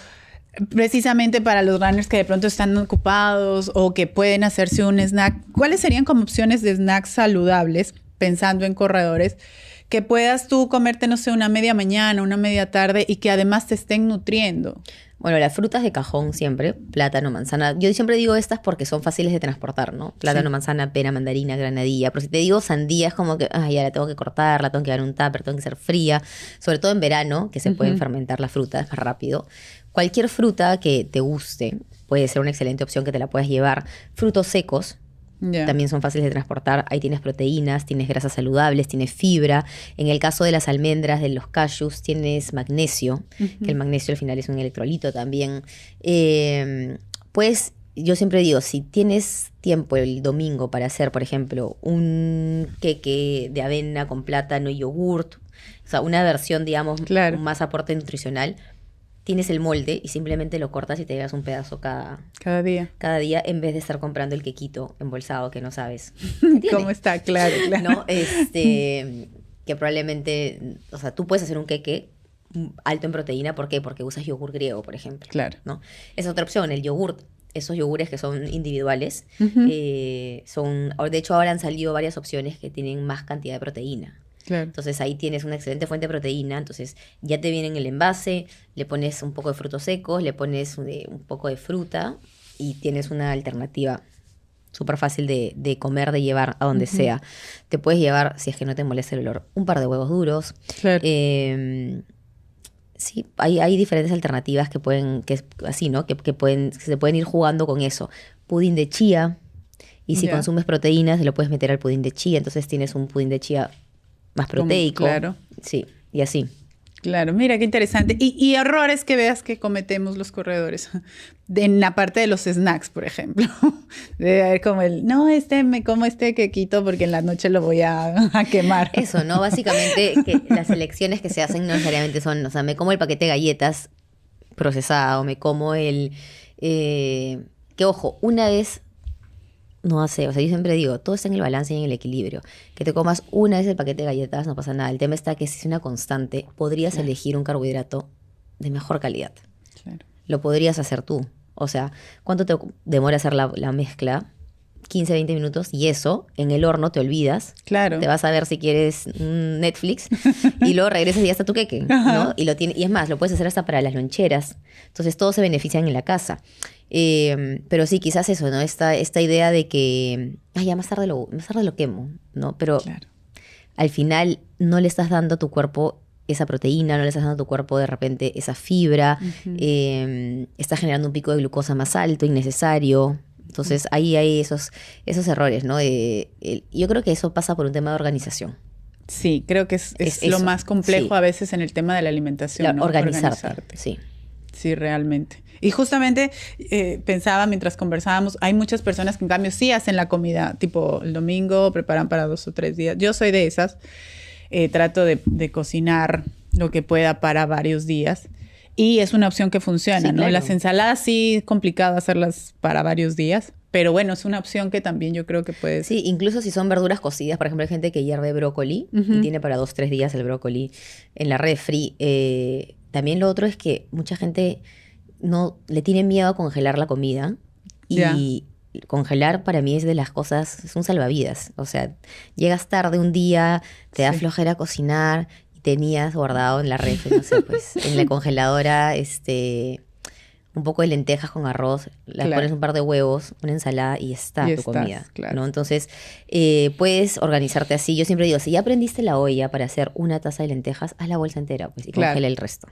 precisamente para los runners que de pronto están ocupados o que pueden hacerse un snack, ¿cuáles serían como opciones de snacks saludables, pensando en corredores, que puedas tú comerte, no sé, una media mañana, una media tarde y que además te estén nutriendo? Bueno, las frutas de cajón siempre, plátano, manzana. Yo siempre digo estas porque son fáciles de transportar, ¿no? Plátano, manzana, pera, mandarina, granadilla. Pero si te digo sandía, es como que, ya la tengo que cortar, la tengo que dar un tupper, tengo que ser fría. Sobre todo en verano, que se pueden fermentar las frutas más rápido. Cualquier fruta que te guste puede ser una excelente opción que te la puedas llevar. Frutos secos, También son fáciles de transportar. Ahí tienes proteínas, tienes grasas saludables, tienes fibra. En el caso de las almendras, de los cashews, tienes magnesio, que el magnesio al final es un electrolito también. Pues yo siempre digo, si tienes tiempo el domingo para hacer, por ejemplo, un queque de avena con plátano y yogurt, o sea, una versión, digamos, con más aporte nutricional, tienes el molde y simplemente lo cortas y te llevas un pedazo cada día. Cada día, en vez de estar comprando el quequito embolsado que no sabes cómo está, claro. ¿No? Que probablemente, o sea, tú puedes hacer un queque alto en proteína. ¿Por qué? Porque usas yogur griego, por ejemplo. Claro. ¿No? Esa es otra opción, el yogur. Esos yogures que son individuales, de hecho ahora han salido varias opciones que tienen más cantidad de proteína. Claro. Entonces ahí tienes una excelente fuente de proteína, entonces ya te viene en el envase, le pones un poco de frutos secos, le pones un poco de fruta y tienes una alternativa súper fácil de comer, de llevar a donde sea. Te puedes llevar, si es que no te molesta el olor, un par de huevos duros. Claro. Sí, hay diferentes alternativas que pueden, así, ¿no? Que se pueden ir jugando con eso. Pudín de chía, y si consumes proteínas, lo puedes meter al pudín de chía, entonces tienes un pudín de chía más proteico. Claro. Sí, y así. Claro, mira qué interesante. Y errores que veas que cometemos los corredores. En la parte de los snacks, por ejemplo. Debe haber como me como quequito porque en la noche lo voy a quemar. Eso, ¿no? Básicamente que las elecciones que se hacen no necesariamente son, o sea, me como el paquete de galletas procesado, me como que ojo, una vez, no sé, o sea, yo siempre digo, todo está en el balance y en el equilibrio. Que te comas una vez el paquete de galletas, no pasa nada. El tema está que si es una constante, podrías elegir un carbohidrato de mejor calidad. Claro. Lo podrías hacer tú. O sea, ¿cuánto te demora hacer la mezcla? 15, 20 minutos, y eso, en el horno te olvidas. Claro. Te vas a ver si quieres Netflix y luego regresas y ya está tu queque, ¿no? Y es más, lo puedes hacer hasta para las loncheras. Entonces, todos se benefician en la casa. Pero sí, quizás eso, ¿no? Esta idea de que, ya más tarde lo quemo, ¿no? Pero al final no le estás dando a tu cuerpo esa proteína, no le estás dando a tu cuerpo de repente esa fibra, estás generando un pico de glucosa más alto, innecesario. Entonces ahí hay esos errores, ¿no? Yo creo que eso pasa por un tema de organización. Sí, creo que es lo más complejo a veces en el tema de la alimentación, ¿no? Organizarte. Sí. Sí, realmente. Y justamente pensaba mientras conversábamos, hay muchas personas que en cambio sí hacen la comida, tipo el domingo preparan para 2 o 3 días. Yo soy de esas, trato de cocinar lo que pueda para varios días. Y es una opción que funciona, sí, ¿no? Claro. Las ensaladas sí es complicado hacerlas para varios días, pero bueno, es una opción que también yo creo que puedes... Sí, incluso si son verduras cocidas, por ejemplo, hay gente que hierve brócoli y tiene para 2 o 3 días el brócoli en la refri. También lo otro es que mucha gente no le tiene miedo a congelar la comida y congelar para mí es de las cosas, es un salvavidas. O sea, llegas tarde un día, te da flojera cocinar... tenías guardado en la refri, no sé, pues en la congeladora un poco de lentejas con arroz, pones un par de huevos, una ensalada y está tu comida, ¿no? Entonces, puedes organizarte así. Yo siempre digo, si ya aprendiste la olla para hacer una taza de lentejas, haz la bolsa entera, pues, y congela el resto.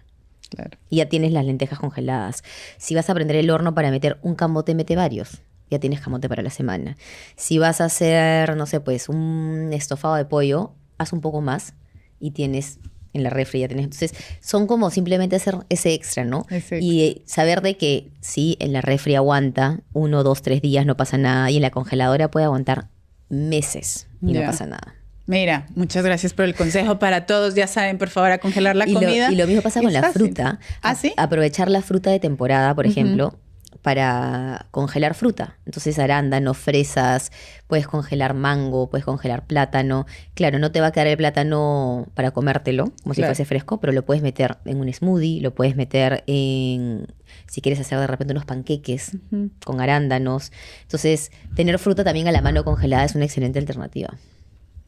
Claro. Y ya tienes las lentejas congeladas. Si vas a prender el horno para meter un camote, mete varios. Ya tienes camote para la semana. Si vas a hacer, no sé, pues, un estofado de pollo, haz un poco más. Y tienes en la refri, ya tienes. Entonces, son como simplemente hacer ese extra, ¿no? Y saber de que sí, en la refri aguanta 1, 2, 3 días, no pasa nada. Y en la congeladora puede aguantar meses y no pasa nada. Mira, muchas gracias por el consejo para todos. Ya saben, por favor, a congelar la comida. Y lo mismo pasa con la fruta. ¿Ah, sí? Aprovechar la fruta de temporada, por ejemplo, para congelar fruta. Entonces, arándanos, fresas, puedes congelar mango, puedes congelar plátano. Claro, no te va a quedar el plátano para comértelo, como si fuese fresco, pero lo puedes meter en un smoothie, lo puedes meter si quieres hacer de repente unos panqueques con arándanos. Entonces, tener fruta también a la mano congelada es una excelente alternativa.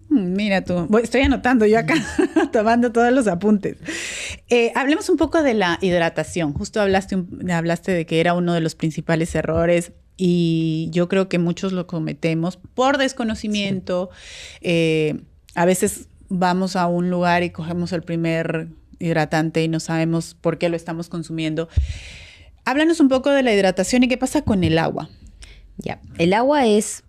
Mira tú, estoy anotando yo acá, tomando todos los apuntes. Hablemos un poco de la hidratación. Justo hablaste de que era uno de los principales errores y yo creo que muchos lo cometemos por desconocimiento. Sí. A veces vamos a un lugar y cogemos el primer hidratante y no sabemos por qué lo estamos consumiendo. Háblanos un poco de la hidratación y qué pasa con el agua. Ya, el agua es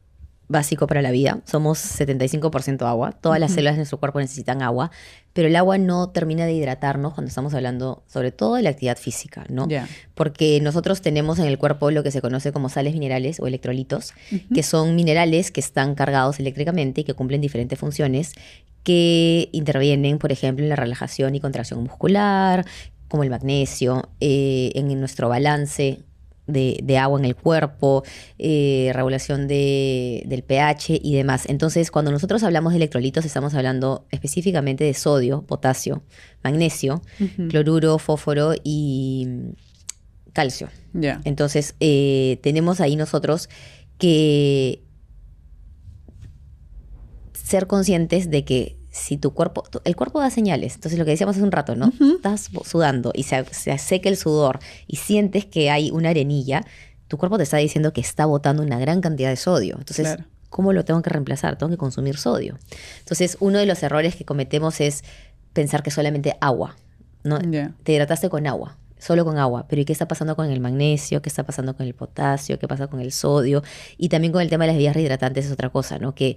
básico para la vida. Somos 75% agua. Todas las células de nuestro cuerpo necesitan agua, pero el agua no termina de hidratarnos cuando estamos hablando sobre todo de la actividad física, ¿no? Porque nosotros tenemos en el cuerpo lo que se conoce como sales minerales o electrolitos, que son minerales que están cargados eléctricamente y que cumplen diferentes funciones que intervienen, por ejemplo, en la relajación y contracción muscular, como el magnesio, en nuestro balance de agua en el cuerpo, regulación del pH y demás. Entonces, cuando nosotros hablamos de electrolitos, estamos hablando específicamente de sodio, potasio, magnesio, cloruro, fósforo y calcio. Entonces, tenemos ahí nosotros que ser conscientes de que si el cuerpo da señales. Entonces, lo que decíamos hace un rato, ¿no? Estás sudando y se seca el sudor y sientes que hay una arenilla, tu cuerpo te está diciendo que está botando una gran cantidad de sodio. Entonces, ¿cómo lo tengo que reemplazar? Tengo que consumir sodio. Entonces, uno de los errores que cometemos es pensar que solamente agua, ¿no? Te hidrataste con agua, solo con agua. Pero ¿y qué está pasando con el magnesio? ¿Qué está pasando con el potasio? ¿Qué pasa con el sodio? Y también con el tema de las bebidas rehidratantes es otra cosa, ¿no? Que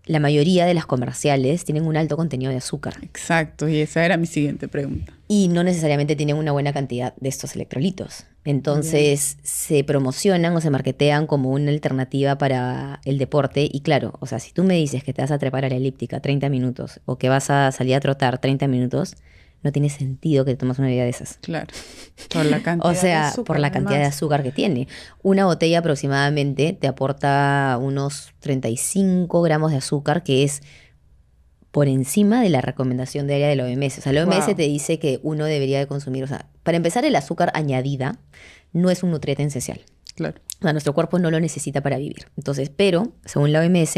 la mayoría de las comerciales tienen un alto contenido de azúcar. Exacto, y esa era mi siguiente pregunta. Y no necesariamente tienen una buena cantidad de estos electrolitos. Entonces se promocionan o se marketean como una alternativa para el deporte. Y claro, o sea, si tú me dices que te vas a trepar a la elíptica 30 minutos o que vas a salir a trotar 30 minutos, no tiene sentido que te tomes una bebida de esas. Claro. Por la cantidad o sea, de azúcar, por la cantidad de azúcar que tiene. Una botella aproximadamente te aporta unos 35 gramos de azúcar, que es por encima de la recomendación diaria de la OMS. O sea, la OMS te dice que uno debería de consumir, o sea, para empezar, el azúcar añadida no es un nutriente esencial. Claro. O sea, nuestro cuerpo no lo necesita para vivir. Entonces, pero, según la OMS,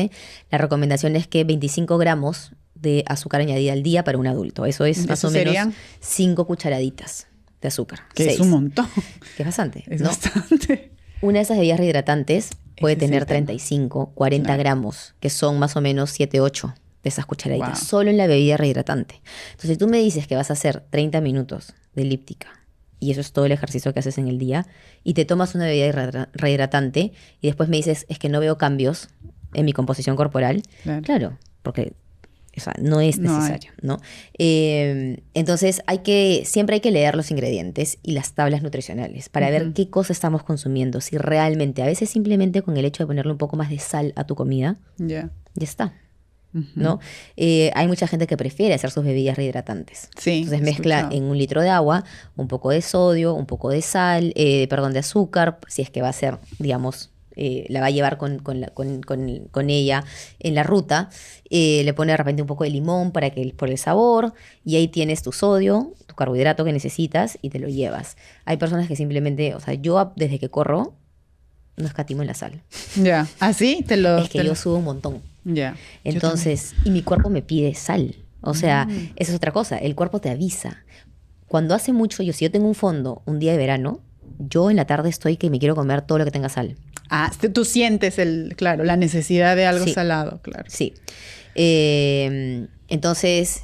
la recomendación es que 25 gramos de azúcar añadida al día para un adulto. Eso es más o menos 5 cucharaditas de azúcar. Que 6. Es un montón. Que es bastante. Es bastante. Una de esas bebidas rehidratantes puede tener 35, 40 gramos, que son más o menos 7, 8 de esas cucharaditas. Solo en la bebida rehidratante. Entonces, si tú me dices que vas a hacer 30 minutos de elíptica, y eso es todo el ejercicio que haces en el día, y te tomas una bebida rehidratante, y después me dices, es que no veo cambios en mi composición corporal. Claro, porque o sea, no es necesario, ¿no? Entonces, siempre hay que leer los ingredientes y las tablas nutricionales para ver qué cosa estamos consumiendo. Si realmente, a veces simplemente con el hecho de ponerle un poco más de sal a tu comida, ya está, ¿no? Hay mucha gente que prefiere hacer sus bebidas rehidratantes. Sí, entonces mezcla en 1 litro de agua un poco de sodio, un poco de sal, de azúcar, si es que va a ser, digamos, la va a llevar con ella en la ruta, le pone de repente un poco de limón por el sabor, y ahí tienes tu sodio, tu carbohidrato que necesitas y te lo llevas. Hay personas que simplemente, o sea, yo desde que corro no escatimo en la sal. Ya, ¿así? Es que yo subo un montón. Ya. Entonces, y mi cuerpo me pide sal. O sea, esa es otra cosa, el cuerpo te avisa. Cuando hace mucho, si yo tengo un fondo un día de verano, yo en la tarde estoy que me quiero comer todo lo que tenga sal. Ah, tú sientes la necesidad de algo salado, claro. Sí. Entonces,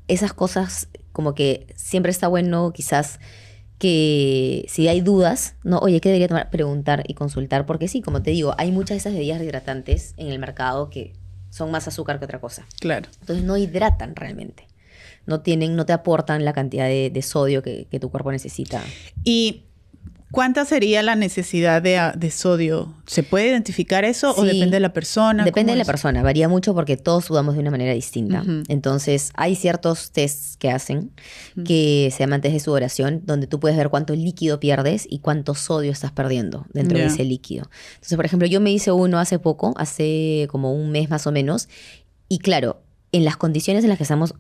esas cosas como que siempre está bueno quizás que si hay dudas, ¿no? Oye, ¿qué debería tomar? Preguntar y consultar, porque sí, como te digo, hay muchas de esas bebidas hidratantes en el mercado que son más azúcar que otra cosa. Claro. Entonces no hidratan realmente. No te aportan la cantidad de sodio que tu cuerpo necesita. Y ¿cuánta sería la necesidad de sodio? ¿Se puede identificar eso o depende de la persona? Depende de la persona. Varía mucho porque todos sudamos de una manera distinta. Entonces, hay ciertos tests que hacen que se llaman test de sudoración, donde tú puedes ver cuánto líquido pierdes y cuánto sodio estás perdiendo dentro de ese líquido. Entonces, por ejemplo, yo me hice uno hace poco, hace como un mes más o menos, y claro, en las condiciones en las que estábamos,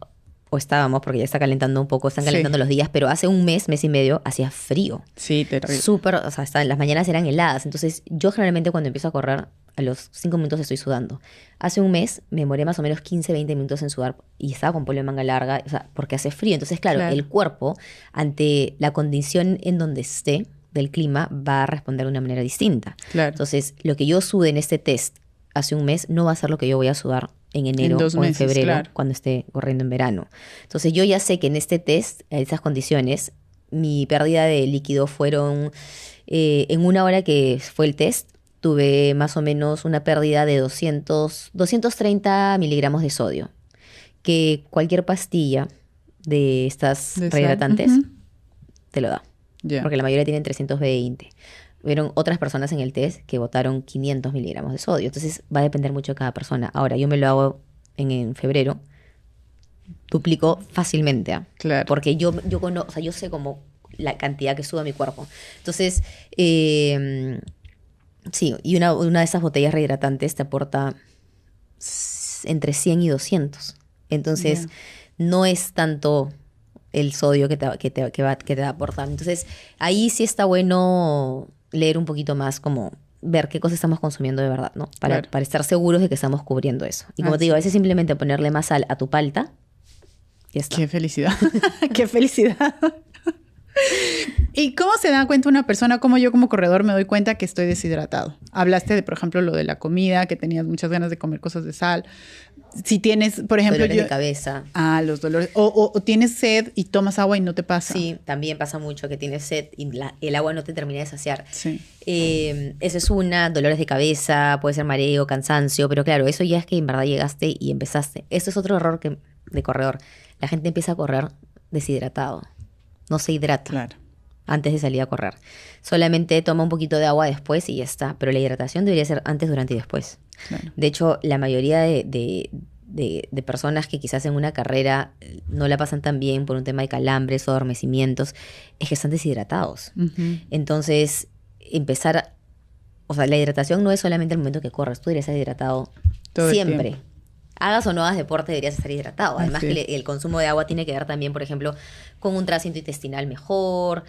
porque ya está calentando un poco, están calentando los días, pero hace un mes y medio, hacía frío. Sí, terrible. Súper, o sea, las mañanas eran heladas. Entonces, yo generalmente cuando empiezo a correr, a los 5 minutos estoy sudando. Hace un mes me demoré más o menos 15, 20 minutos en sudar y estaba con polo de manga larga, o sea, porque hace frío. Entonces, claro, el cuerpo, ante la condición en donde esté del clima, va a responder de una manera distinta. Claro. Entonces, lo que yo sude en este test hace un mes no va a ser lo que yo voy a sudar en enero o en febrero, cuando esté corriendo en verano. Entonces yo ya sé que en este test, en esas condiciones, mi pérdida de líquido fueron, en 1 hora que fue el test, tuve más o menos una pérdida de 230 miligramos de sodio, que cualquier pastilla de estas rehidratantes te lo da. Porque la mayoría tienen 320. Hubieron otras personas en el test que botaron 500 miligramos de sodio. Entonces va a depender mucho de cada persona. Ahora, yo me lo hago en febrero. Duplico fácilmente. Claro. Porque yo sé como la cantidad que sube a mi cuerpo. Entonces, sí, y una de esas botellas rehidratantes te aporta entre 100 y 200. Entonces, no es tanto el sodio que te va a aportar. Entonces, ahí sí está bueno leer un poquito más, como ver qué cosas estamos consumiendo de verdad, ¿no? Para estar seguros de que estamos cubriendo eso. Y como te digo, a veces simplemente ponerle más sal a tu palta, ya está. ¡Qué felicidad! ¡Qué felicidad! ¿Y cómo se da cuenta una persona, como yo como corredor me doy cuenta que estoy deshidratado? Hablaste de, por ejemplo, lo de la comida, que tenías muchas ganas de comer cosas de sal. Si tienes, por ejemplo... Dolores de cabeza. Los dolores. O tienes sed y tomas agua y no te pasa. Sí, también pasa mucho que tienes sed y el agua no te termina de saciar. Sí. Eso es dolores de cabeza, puede ser mareo, cansancio, pero claro, eso ya es que en verdad llegaste y empezaste. Esto es otro error de corredor. La gente empieza a correr deshidratado. No se hidrata antes de salir a correr. Solamente toma un poquito de agua después y ya está. Pero la hidratación debería ser antes, durante y después. Claro. De hecho, la mayoría de personas que quizás en una carrera no la pasan tan bien por un tema de calambres o adormecimientos, es que están deshidratados. Entonces, la hidratación no es solamente el momento que corres. Tú deberías estar hidratado todo siempre. Hagas o no hagas deporte, deberías estar hidratado. Además que el consumo de agua tiene que ver también, por ejemplo, con un tránsito intestinal mejor,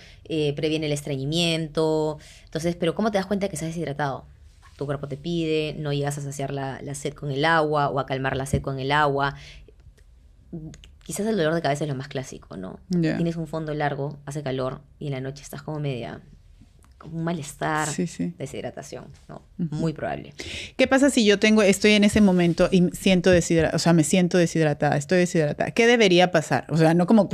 previene el estreñimiento. Entonces, pero ¿cómo te das cuenta que estás deshidratado? Tu cuerpo te pide, no llegas a saciar la sed con el agua o a calmar la sed con el agua. Quizás el dolor de cabeza es lo más clásico, ¿no? Tienes un fondo largo, hace calor y en la noche estás como como un malestar, deshidratación, ¿no? Muy probable. ¿Qué pasa si yo estoy en ese momento y me siento deshidratada, estoy deshidratada? ¿Qué debería pasar? O sea, no como...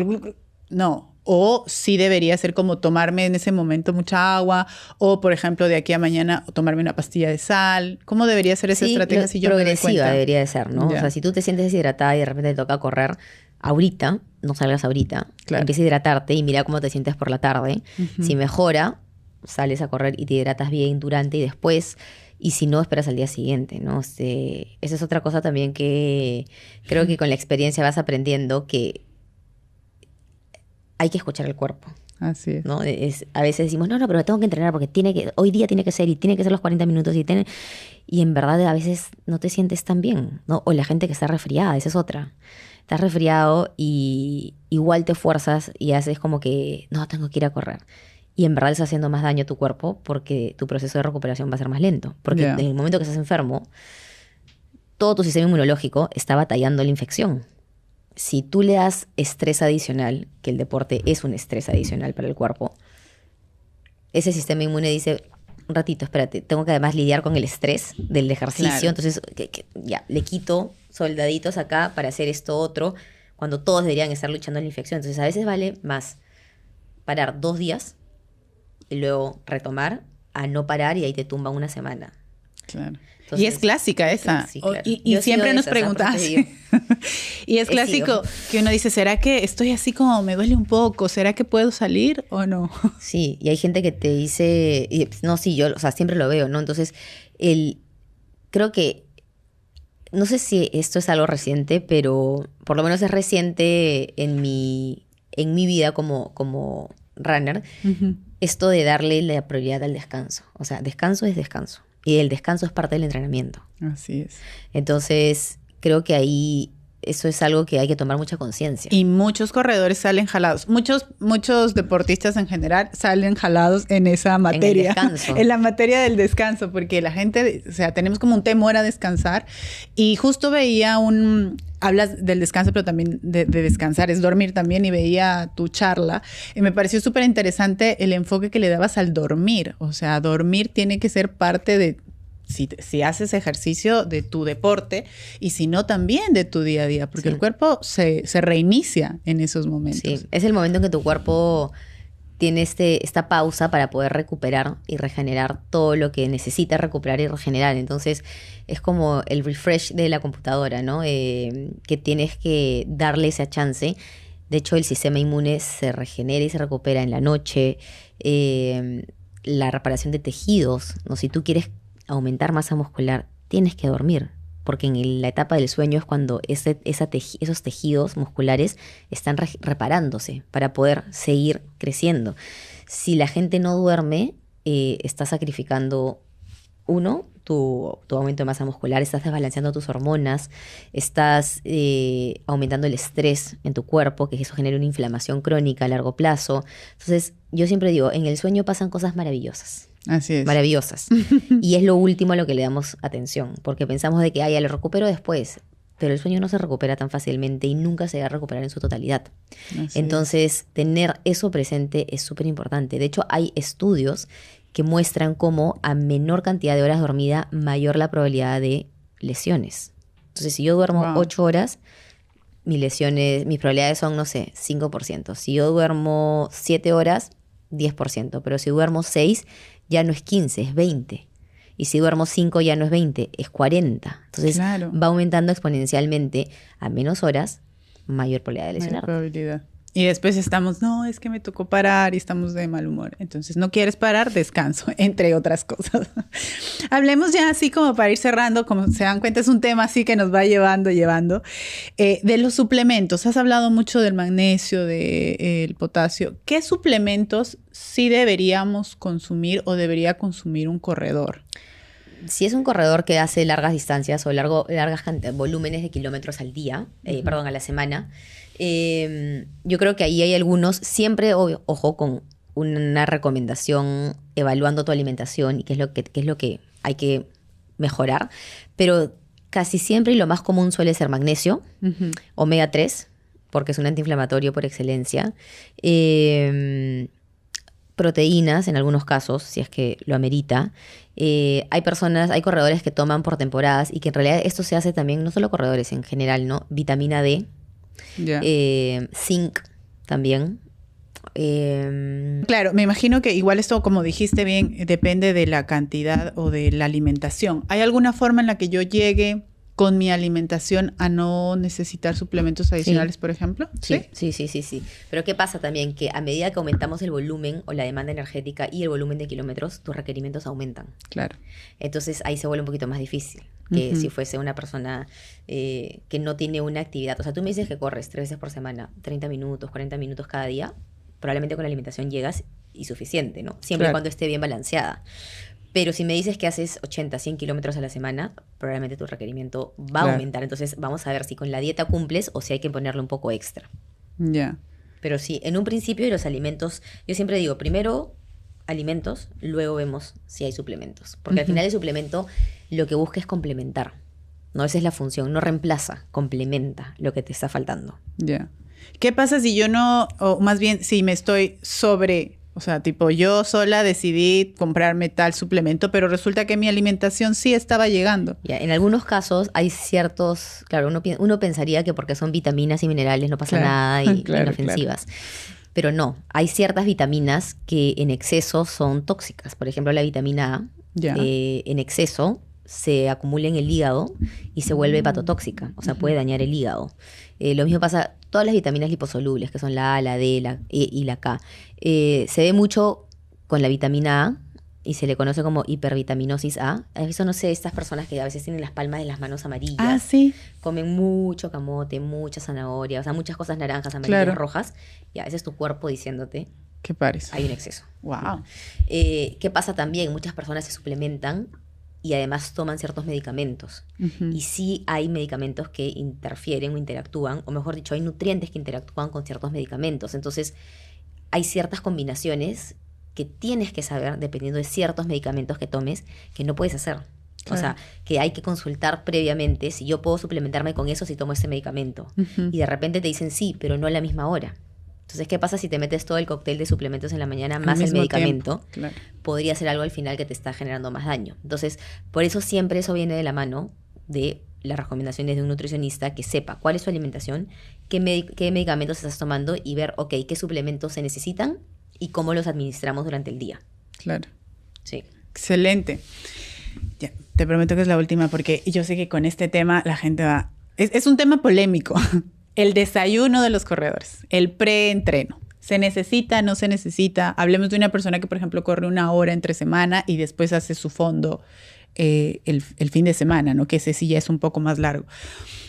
No. O sí debería ser como tomarme en ese momento mucha agua, o por ejemplo de aquí a mañana tomarme una pastilla de sal. ¿Cómo debería ser esa estrategia si yo me doy cuenta? Progresiva debería de ser, ¿no? O sea, si tú te sientes deshidratada y de repente te toca correr, ahorita, no salgas ahorita, empieza a hidratarte y mira cómo te sientes por la tarde. Si mejora, sales a correr y te hidratas bien durante y después, y si no, esperas al día siguiente, ¿no? Esa es otra cosa también que creo que con la experiencia vas aprendiendo, que hay que escuchar el cuerpo. Así es. ¿No? A veces decimos, no, pero tengo que entrenar porque hoy día tiene que ser los 40 minutos y en verdad a veces no te sientes tan bien, ¿no? O la gente que está resfriada, esa es otra. Estás resfriado y igual te fuerzas y haces como que, no, tengo que ir a correr. Y en verdad le estás haciendo más daño a tu cuerpo porque tu proceso de recuperación va a ser más lento. Porque en el momento que estás enfermo, todo tu sistema inmunológico está batallando la infección. Si tú le das estrés adicional, que el deporte es un estrés adicional para el cuerpo, ese sistema inmune dice, un ratito, espérate, tengo que además lidiar con el estrés del ejercicio, entonces le quito soldaditos acá para hacer esto otro, cuando todos deberían estar luchando en la infección. Entonces a veces vale más parar 2 días y luego retomar a no parar y ahí te tumban una semana. Claro. Entonces, y es clásica esa. Sí, claro. Y siempre nos preguntas. Y es clásico que uno dice, ¿será que estoy así como me duele un poco? ¿Será que puedo salir o no? Sí, y hay gente que te dice, no, sí, yo, siempre lo veo, ¿no? Entonces, creo que, no sé si esto es algo reciente, pero por lo menos es reciente en mi vida como runner, esto de darle la prioridad al descanso. O sea, descanso es descanso. Y el descanso es parte del entrenamiento. Así es. Entonces, creo que ahí eso es algo que hay que tomar mucha conciencia. Y muchos corredores salen jalados. Muchos deportistas en general salen jalados en esa materia. En el descanso. En la materia del descanso, porque la gente, o sea, tenemos como un temor a descansar. Y justo veía hablas del descanso, pero también de descansar, es dormir también, y veía tu charla y me pareció súper interesante el enfoque que le dabas al dormir. O sea, dormir tiene que ser parte de, si haces ejercicio, de tu deporte, y si no, también de tu día a día, porque el cuerpo se reinicia en esos momentos. Sí, es el momento en que tu cuerpo tiene esta pausa para poder recuperar y regenerar todo lo que necesita recuperar y regenerar. Entonces es como el refresh de la computadora, ¿no? Que tienes que darle esa chance. De hecho, el sistema inmune se regenera y se recupera en la noche. La reparación de tejidos, ¿no? Si tú quieres aumentar masa muscular, tienes que dormir. Porque en la etapa del sueño es cuando esos tejidos musculares están reparándose para poder seguir creciendo. Si la gente no duerme, está sacrificando, tu aumento de masa muscular, estás desbalanceando tus hormonas, estás aumentando el estrés en tu cuerpo, que eso genera una inflamación crónica a largo plazo. Entonces, yo siempre digo, en el sueño pasan cosas maravillosas. Así es. Maravillosas. Y es lo último a lo que le damos atención, porque pensamos de que, ya lo recupero después, pero el sueño no se recupera tan fácilmente y nunca se va a recuperar en su totalidad. Entonces, tener eso presente es súper importante. De hecho, hay estudios que muestran cómo a menor cantidad de horas dormida, mayor la probabilidad de lesiones. Entonces, si yo duermo 8 horas, mis probabilidades son, 5%. Si yo duermo 7 horas, 10%. Pero si duermo 6, ya no es 15, es 20. Y si duermo 5 ya no es 20, es 40. Entonces va aumentando exponencialmente. A menos horas, mayor probabilidad de lesionar. Mayor probabilidad. Y después estamos, no, es que me tocó parar y estamos de mal humor. Entonces, no quieres parar, descanso, entre otras cosas. Hablemos ya así como para ir cerrando, como se dan cuenta, es un tema así que nos va llevando. De los suplementos, has hablado mucho del magnesio, del potasio. ¿Qué suplementos sí deberíamos consumir o debería consumir un corredor? Si es un corredor que hace largas distancias o volúmenes de kilómetros al día, a la semana, yo creo que ahí hay algunos, siempre, ojo, con una recomendación, evaluando tu alimentación y qué es lo que hay que mejorar, pero casi siempre y lo más común suele ser magnesio, omega 3, porque es un antiinflamatorio por excelencia, proteínas en algunos casos, si es que lo amerita. Hay corredores que toman por temporadas y que en realidad esto se hace también, no solo corredores en general, ¿no? Vitamina D, zinc también. Claro, me imagino que igual esto, como dijiste bien, depende de la cantidad o de la alimentación. ¿Hay alguna forma en la que yo llegue con mi alimentación a no necesitar suplementos adicionales, por ejemplo? Sí. Pero ¿qué pasa también? Que a medida que aumentamos el volumen o la demanda energética y el volumen de kilómetros, tus requerimientos aumentan. Claro. Entonces ahí se vuelve un poquito más difícil que si fuese una persona que no tiene una actividad. O sea, tú me dices que corres 3 veces por semana, 30 minutos, 40 minutos cada día, probablemente con la alimentación llegas y suficiente, ¿no? Siempre y cuando esté bien balanceada. Pero si me dices que haces 80, 100 kilómetros a la semana, probablemente tu requerimiento va a aumentar. Entonces vamos a ver si con la dieta cumples o si hay que ponerle un poco extra. Pero sí, en un principio los alimentos, yo siempre digo, primero alimentos, luego vemos si hay suplementos. Porque al final el suplemento lo que busca es complementar. No, esa es la función, no reemplaza, complementa lo que te está faltando. ¿Qué pasa si yo no, o más bien si me estoy o sea, tipo, yo sola decidí comprarme tal suplemento, pero resulta que mi alimentación sí estaba llegando? En algunos casos hay ciertos, claro, uno pensaría que porque son vitaminas y minerales no pasa nada y inofensivas. Pero no, hay ciertas vitaminas que en exceso son tóxicas. Por ejemplo, la vitamina A, en exceso se acumula en el hígado y se vuelve hepatotóxica, o sea, puede dañar el hígado. Lo mismo pasa, todas las vitaminas liposolubles, que son la A, la D, la E y la K, se ve mucho con la vitamina A y se le conoce como hipervitaminosis A. Eso no sé, estas personas que a veces tienen las palmas de las manos amarillas, comen mucho camote, mucha zanahoria, o sea, muchas cosas naranjas, amarillas, rojas, y a veces tu cuerpo diciéndote ¿qué pares? Hay un exceso. Wow. ¿Qué pasa también? Muchas personas se suplementan y además toman ciertos medicamentos. Y sí hay medicamentos que interfieren o interactúan, o mejor dicho, hay nutrientes que interactúan con ciertos medicamentos. Entonces, hay ciertas combinaciones que tienes que saber, dependiendo de ciertos medicamentos que tomes, que no puedes hacer. O sea, que hay que consultar previamente si yo puedo suplementarme con eso si tomo ese medicamento. Y de repente te dicen sí, pero no a la misma hora. Entonces, ¿qué pasa si te metes todo el cóctel de suplementos en la mañana más el medicamento? Podría ser algo al final que te está generando más daño. Entonces, por eso siempre eso viene de la mano de las recomendaciones de un nutricionista que sepa cuál es su alimentación, qué medicamentos estás tomando y ver, qué suplementos se necesitan y cómo los administramos durante el día. Claro. Sí. Excelente. Ya, te prometo que es la última porque yo sé que con este tema la gente va... Es un tema polémico. El desayuno de los corredores, el preentreno. ¿Se necesita, no se necesita? Hablemos de una persona que, por ejemplo, corre 1 hora entre semana y después hace su fondo el fin de semana, ¿no? Que ese sí ya es un poco más largo.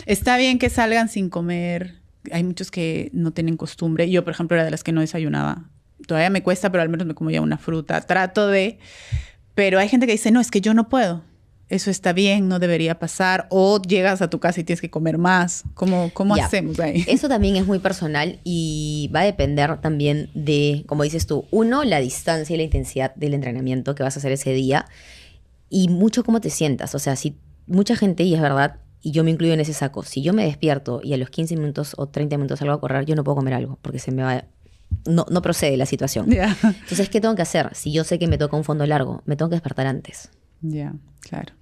Está bien que salgan sin comer. Hay muchos que no tienen costumbre. Yo, por ejemplo, era de las que no desayunaba. Todavía me cuesta, pero al menos me como ya una fruta. Trato de... Pero hay gente que dice, no, es que yo no puedo. Eso está bien, no debería pasar. O llegas a tu casa y tienes que comer más. ¿Cómo hacemos ahí? Eso también es muy personal y va a depender también de, como dices tú, uno, la distancia y la intensidad del entrenamiento que vas a hacer ese día y mucho cómo te sientas. O sea, si mucha gente, y es verdad, y yo me incluyo en ese saco, si yo me despierto y a los 15 minutos o 30 minutos salgo a correr, yo no puedo comer algo porque se me va... No procede la situación. Yeah. Entonces, ¿qué tengo que hacer? Si yo sé que me toca un fondo largo, me tengo que despertar antes. Ya, claro.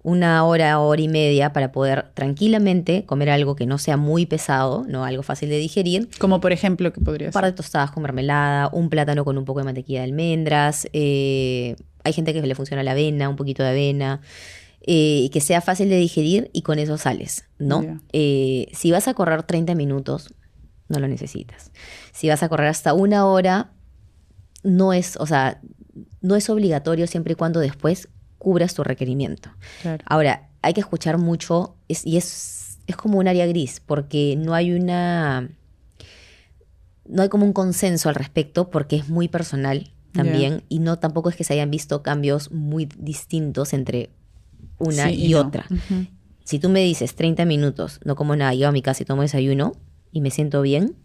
1 hora, hora y media para poder tranquilamente comer algo que no sea muy pesado, no algo fácil de digerir. Como por ejemplo, ¿qué podría ser? Un par de tostadas con mermelada, un plátano con un poco de mantequilla de almendras. Hay gente que le funciona la avena, un poquito de avena. Que sea fácil de digerir y con eso sales, ¿no? Yeah. Si vas a correr 30 minutos, no lo necesitas. Si vas a correr hasta 1 hora, no es obligatorio siempre y cuando después cubras tu requerimiento. Claro. Ahora, hay que escuchar mucho y es como un área gris porque no hay como un consenso al respecto porque es muy personal también y tampoco es que se hayan visto cambios muy distintos entre una y otra. Uh-huh. Si tú me dices 30 minutos, no como nada, llego a mi casa y tomo desayuno y me siento bien,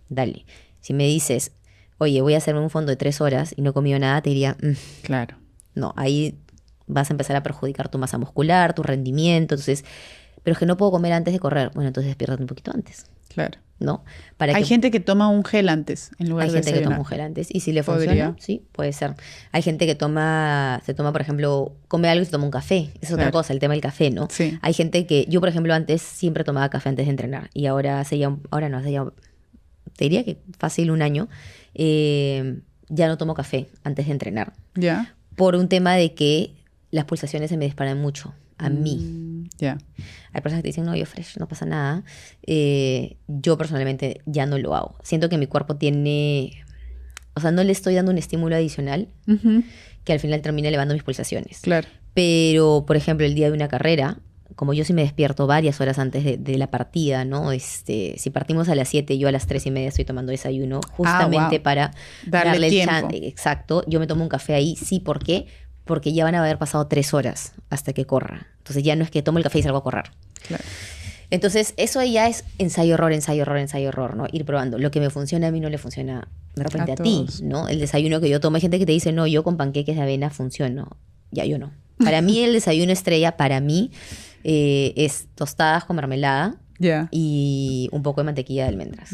dale. Si me dices, oye, voy a hacerme un fondo de 3 horas y no he comido nada, te diría, claro. No, ahí vas a empezar a perjudicar tu masa muscular, tu rendimiento, entonces, pero es que no puedo comer antes de correr. Bueno, entonces despiértate un poquito antes. Claro. ¿No? Hay gente que toma un gel antes en lugar de desayunar. Hay gente que toma un gel antes y si le funciona, sí, puede ser. Hay gente que se toma, por ejemplo, come algo y se toma un café. Esa es otra cosa, el tema del café, ¿no? Sí. Hay gente que, yo por ejemplo antes siempre tomaba café antes de entrenar y ahora te diría que fácil 1 año, ya no tomo café antes de entrenar. Ya. Por un tema de que las pulsaciones se me disparan mucho a mí. Ya. Hay personas que dicen, no, yo fresh, no pasa nada. Yo personalmente ya no lo hago. Siento que mi cuerpo tiene... O sea, no le estoy dando un estímulo adicional que al final termine elevando mis pulsaciones. Claro. Pero, por ejemplo, el día de una carrera, como yo sí me despierto varias horas antes de la partida, ¿no? Si partimos a las 7, yo a las 3:30 estoy tomando desayuno justamente para darle el chance. Exacto. Yo me tomo un café ahí. Sí, ¿por qué? Porque ya van a haber pasado 3 horas hasta que corra. Entonces ya no es que tomo el café y salgo a correr. Claro. Entonces eso ya es ensayo-error, ¿no? Ir probando. Lo que me funciona a mí no le funciona de repente a ti, ¿no? El desayuno que yo tomo, hay gente que te dice, no, yo con panqueques de avena funciono. Ya yo no. Para mí el desayuno estrella, es tostadas con mermelada y un poco de mantequilla de almendras.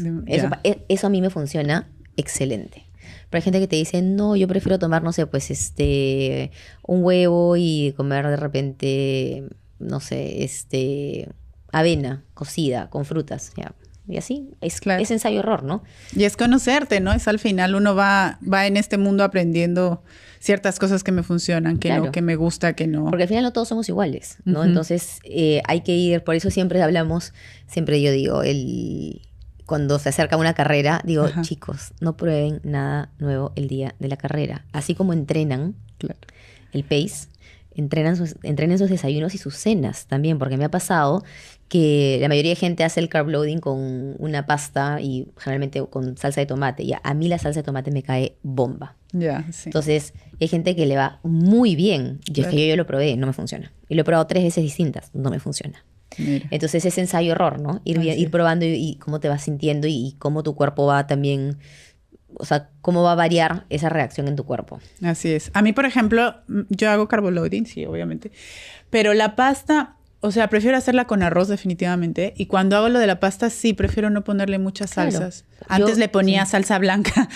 Eso a mí me funciona excelente. Pero hay gente que te dice, no, yo prefiero tomar, no sé, pues un huevo y comer de repente, no sé, avena cocida con frutas, ya. Y así, es ensayo-error, ¿no? Y es conocerte, ¿no? Es al final uno va en este mundo aprendiendo ciertas cosas que me funcionan, que no, que me gusta, que no. Porque al final no todos somos iguales, ¿no? Entonces hay que ir, por eso siempre yo digo, cuando se acerca una carrera, digo, chicos, no prueben nada nuevo el día de la carrera. Así como entrenan el pace, entrenen sus desayunos y sus cenas también, porque me ha pasado que la mayoría de gente hace el carb loading con una pasta y generalmente con salsa de tomate. Y a mí la salsa de tomate me cae bomba. Sí. Entonces, hay gente que le va muy bien. Y es que yo lo probé, no me funciona. Y lo he probado 3 veces distintas, no me funciona. Mira. Entonces, es ensayo-error, ¿no? Ir probando y cómo te vas sintiendo y cómo tu cuerpo va también... O sea, cómo va a variar esa reacción en tu cuerpo. Así es. A mí, por ejemplo, yo hago carb loading, sí, obviamente. Pero la pasta... O sea, prefiero hacerla con arroz definitivamente. Y cuando hago lo de la pasta, sí, prefiero no ponerle muchas salsas. Antes le ponía salsa blanca,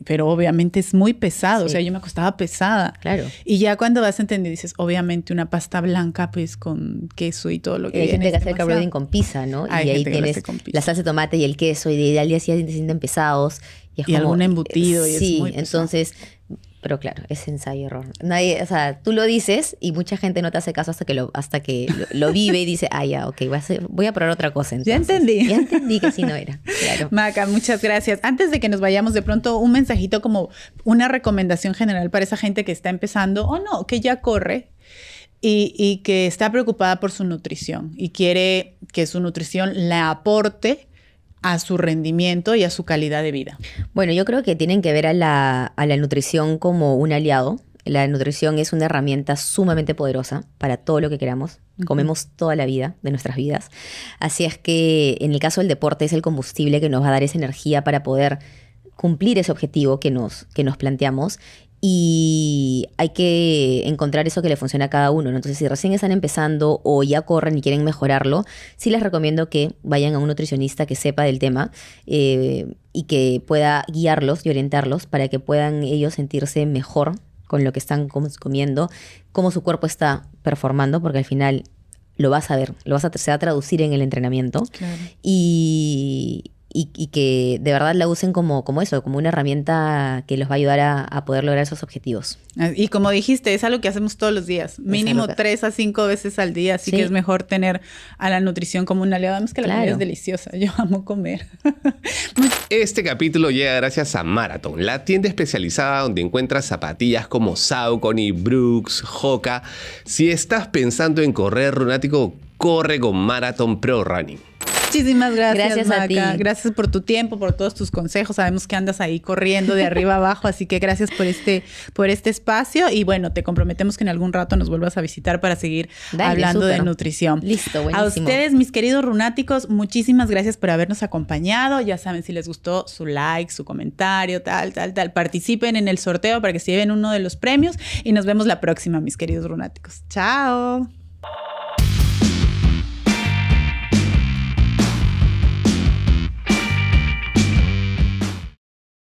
pero obviamente es muy pesado. Sí. O sea, yo me acostaba pesada. Claro. Y ya cuando vas a entender, dices, obviamente una pasta blanca, pues con queso y todo lo que hay gente que hace el carbohidrato con pizza, ¿no? Hay y ahí tienes la salsa de tomate y el queso, y al día siguiente se sienten pesados. Y como, algún embutido. Y sí, es muy pesado. Entonces... Pero claro, es ensayo y error. Nadie, o sea, tú lo dices y mucha gente no te hace caso hasta que lo vive y dice, ya, ok, voy a probar otra cosa. Entonces. Ya entendí que sí no era. Claro. Maca, muchas gracias. Antes de que nos vayamos, de pronto un mensajito como una recomendación general para esa gente que está empezando o no, que ya corre y que está preocupada por su nutrición y quiere que su nutrición le aporte a su rendimiento y a su calidad de vida. Bueno, yo creo que tienen que ver a la nutrición como un aliado. La nutrición es una herramienta sumamente poderosa para todo lo que queramos. Comemos toda la vida de nuestras vidas. Así es que en el caso del deporte es el combustible que nos va a dar esa energía para poder cumplir ese objetivo que nos planteamos. Y hay que encontrar eso que le funciona a cada uno, ¿no? Entonces, si recién están empezando o ya corren y quieren mejorarlo, sí les recomiendo que vayan a un nutricionista que sepa del tema y que pueda guiarlos y orientarlos para que puedan ellos sentirse mejor con lo que están comiendo, cómo su cuerpo está performando, porque al final lo vas a ver, se va a traducir en el entrenamiento. Claro. Y que de verdad la usen como eso, como una herramienta que los va a ayudar a poder lograr esos objetivos. Y como dijiste, es algo que hacemos todos los días, mínimo 3 a 5 veces al día, así que es mejor tener a la nutrición como un aliado. Además que la comida es deliciosa, yo amo comer. Este capítulo llega gracias a Marathon, la tienda especializada donde encuentras zapatillas como Saucony, Brooks, Hoka. Si estás pensando en correr, Runático, corre con Marathon Pro Running. Muchísimas gracias, Maca. A ti. Gracias por tu tiempo, por todos tus consejos. Sabemos que andas ahí corriendo de arriba abajo, así que gracias por este espacio. Y bueno, te comprometemos que en algún rato nos vuelvas a visitar para seguir hablando de nutrición. Listo, buenísimo. A ustedes, mis queridos runáticos, muchísimas gracias por habernos acompañado. Ya saben, si les gustó, su like, su comentario, tal. Participen en el sorteo para que se lleven uno de los premios. Y nos vemos la próxima, mis queridos runáticos. ¡Chao!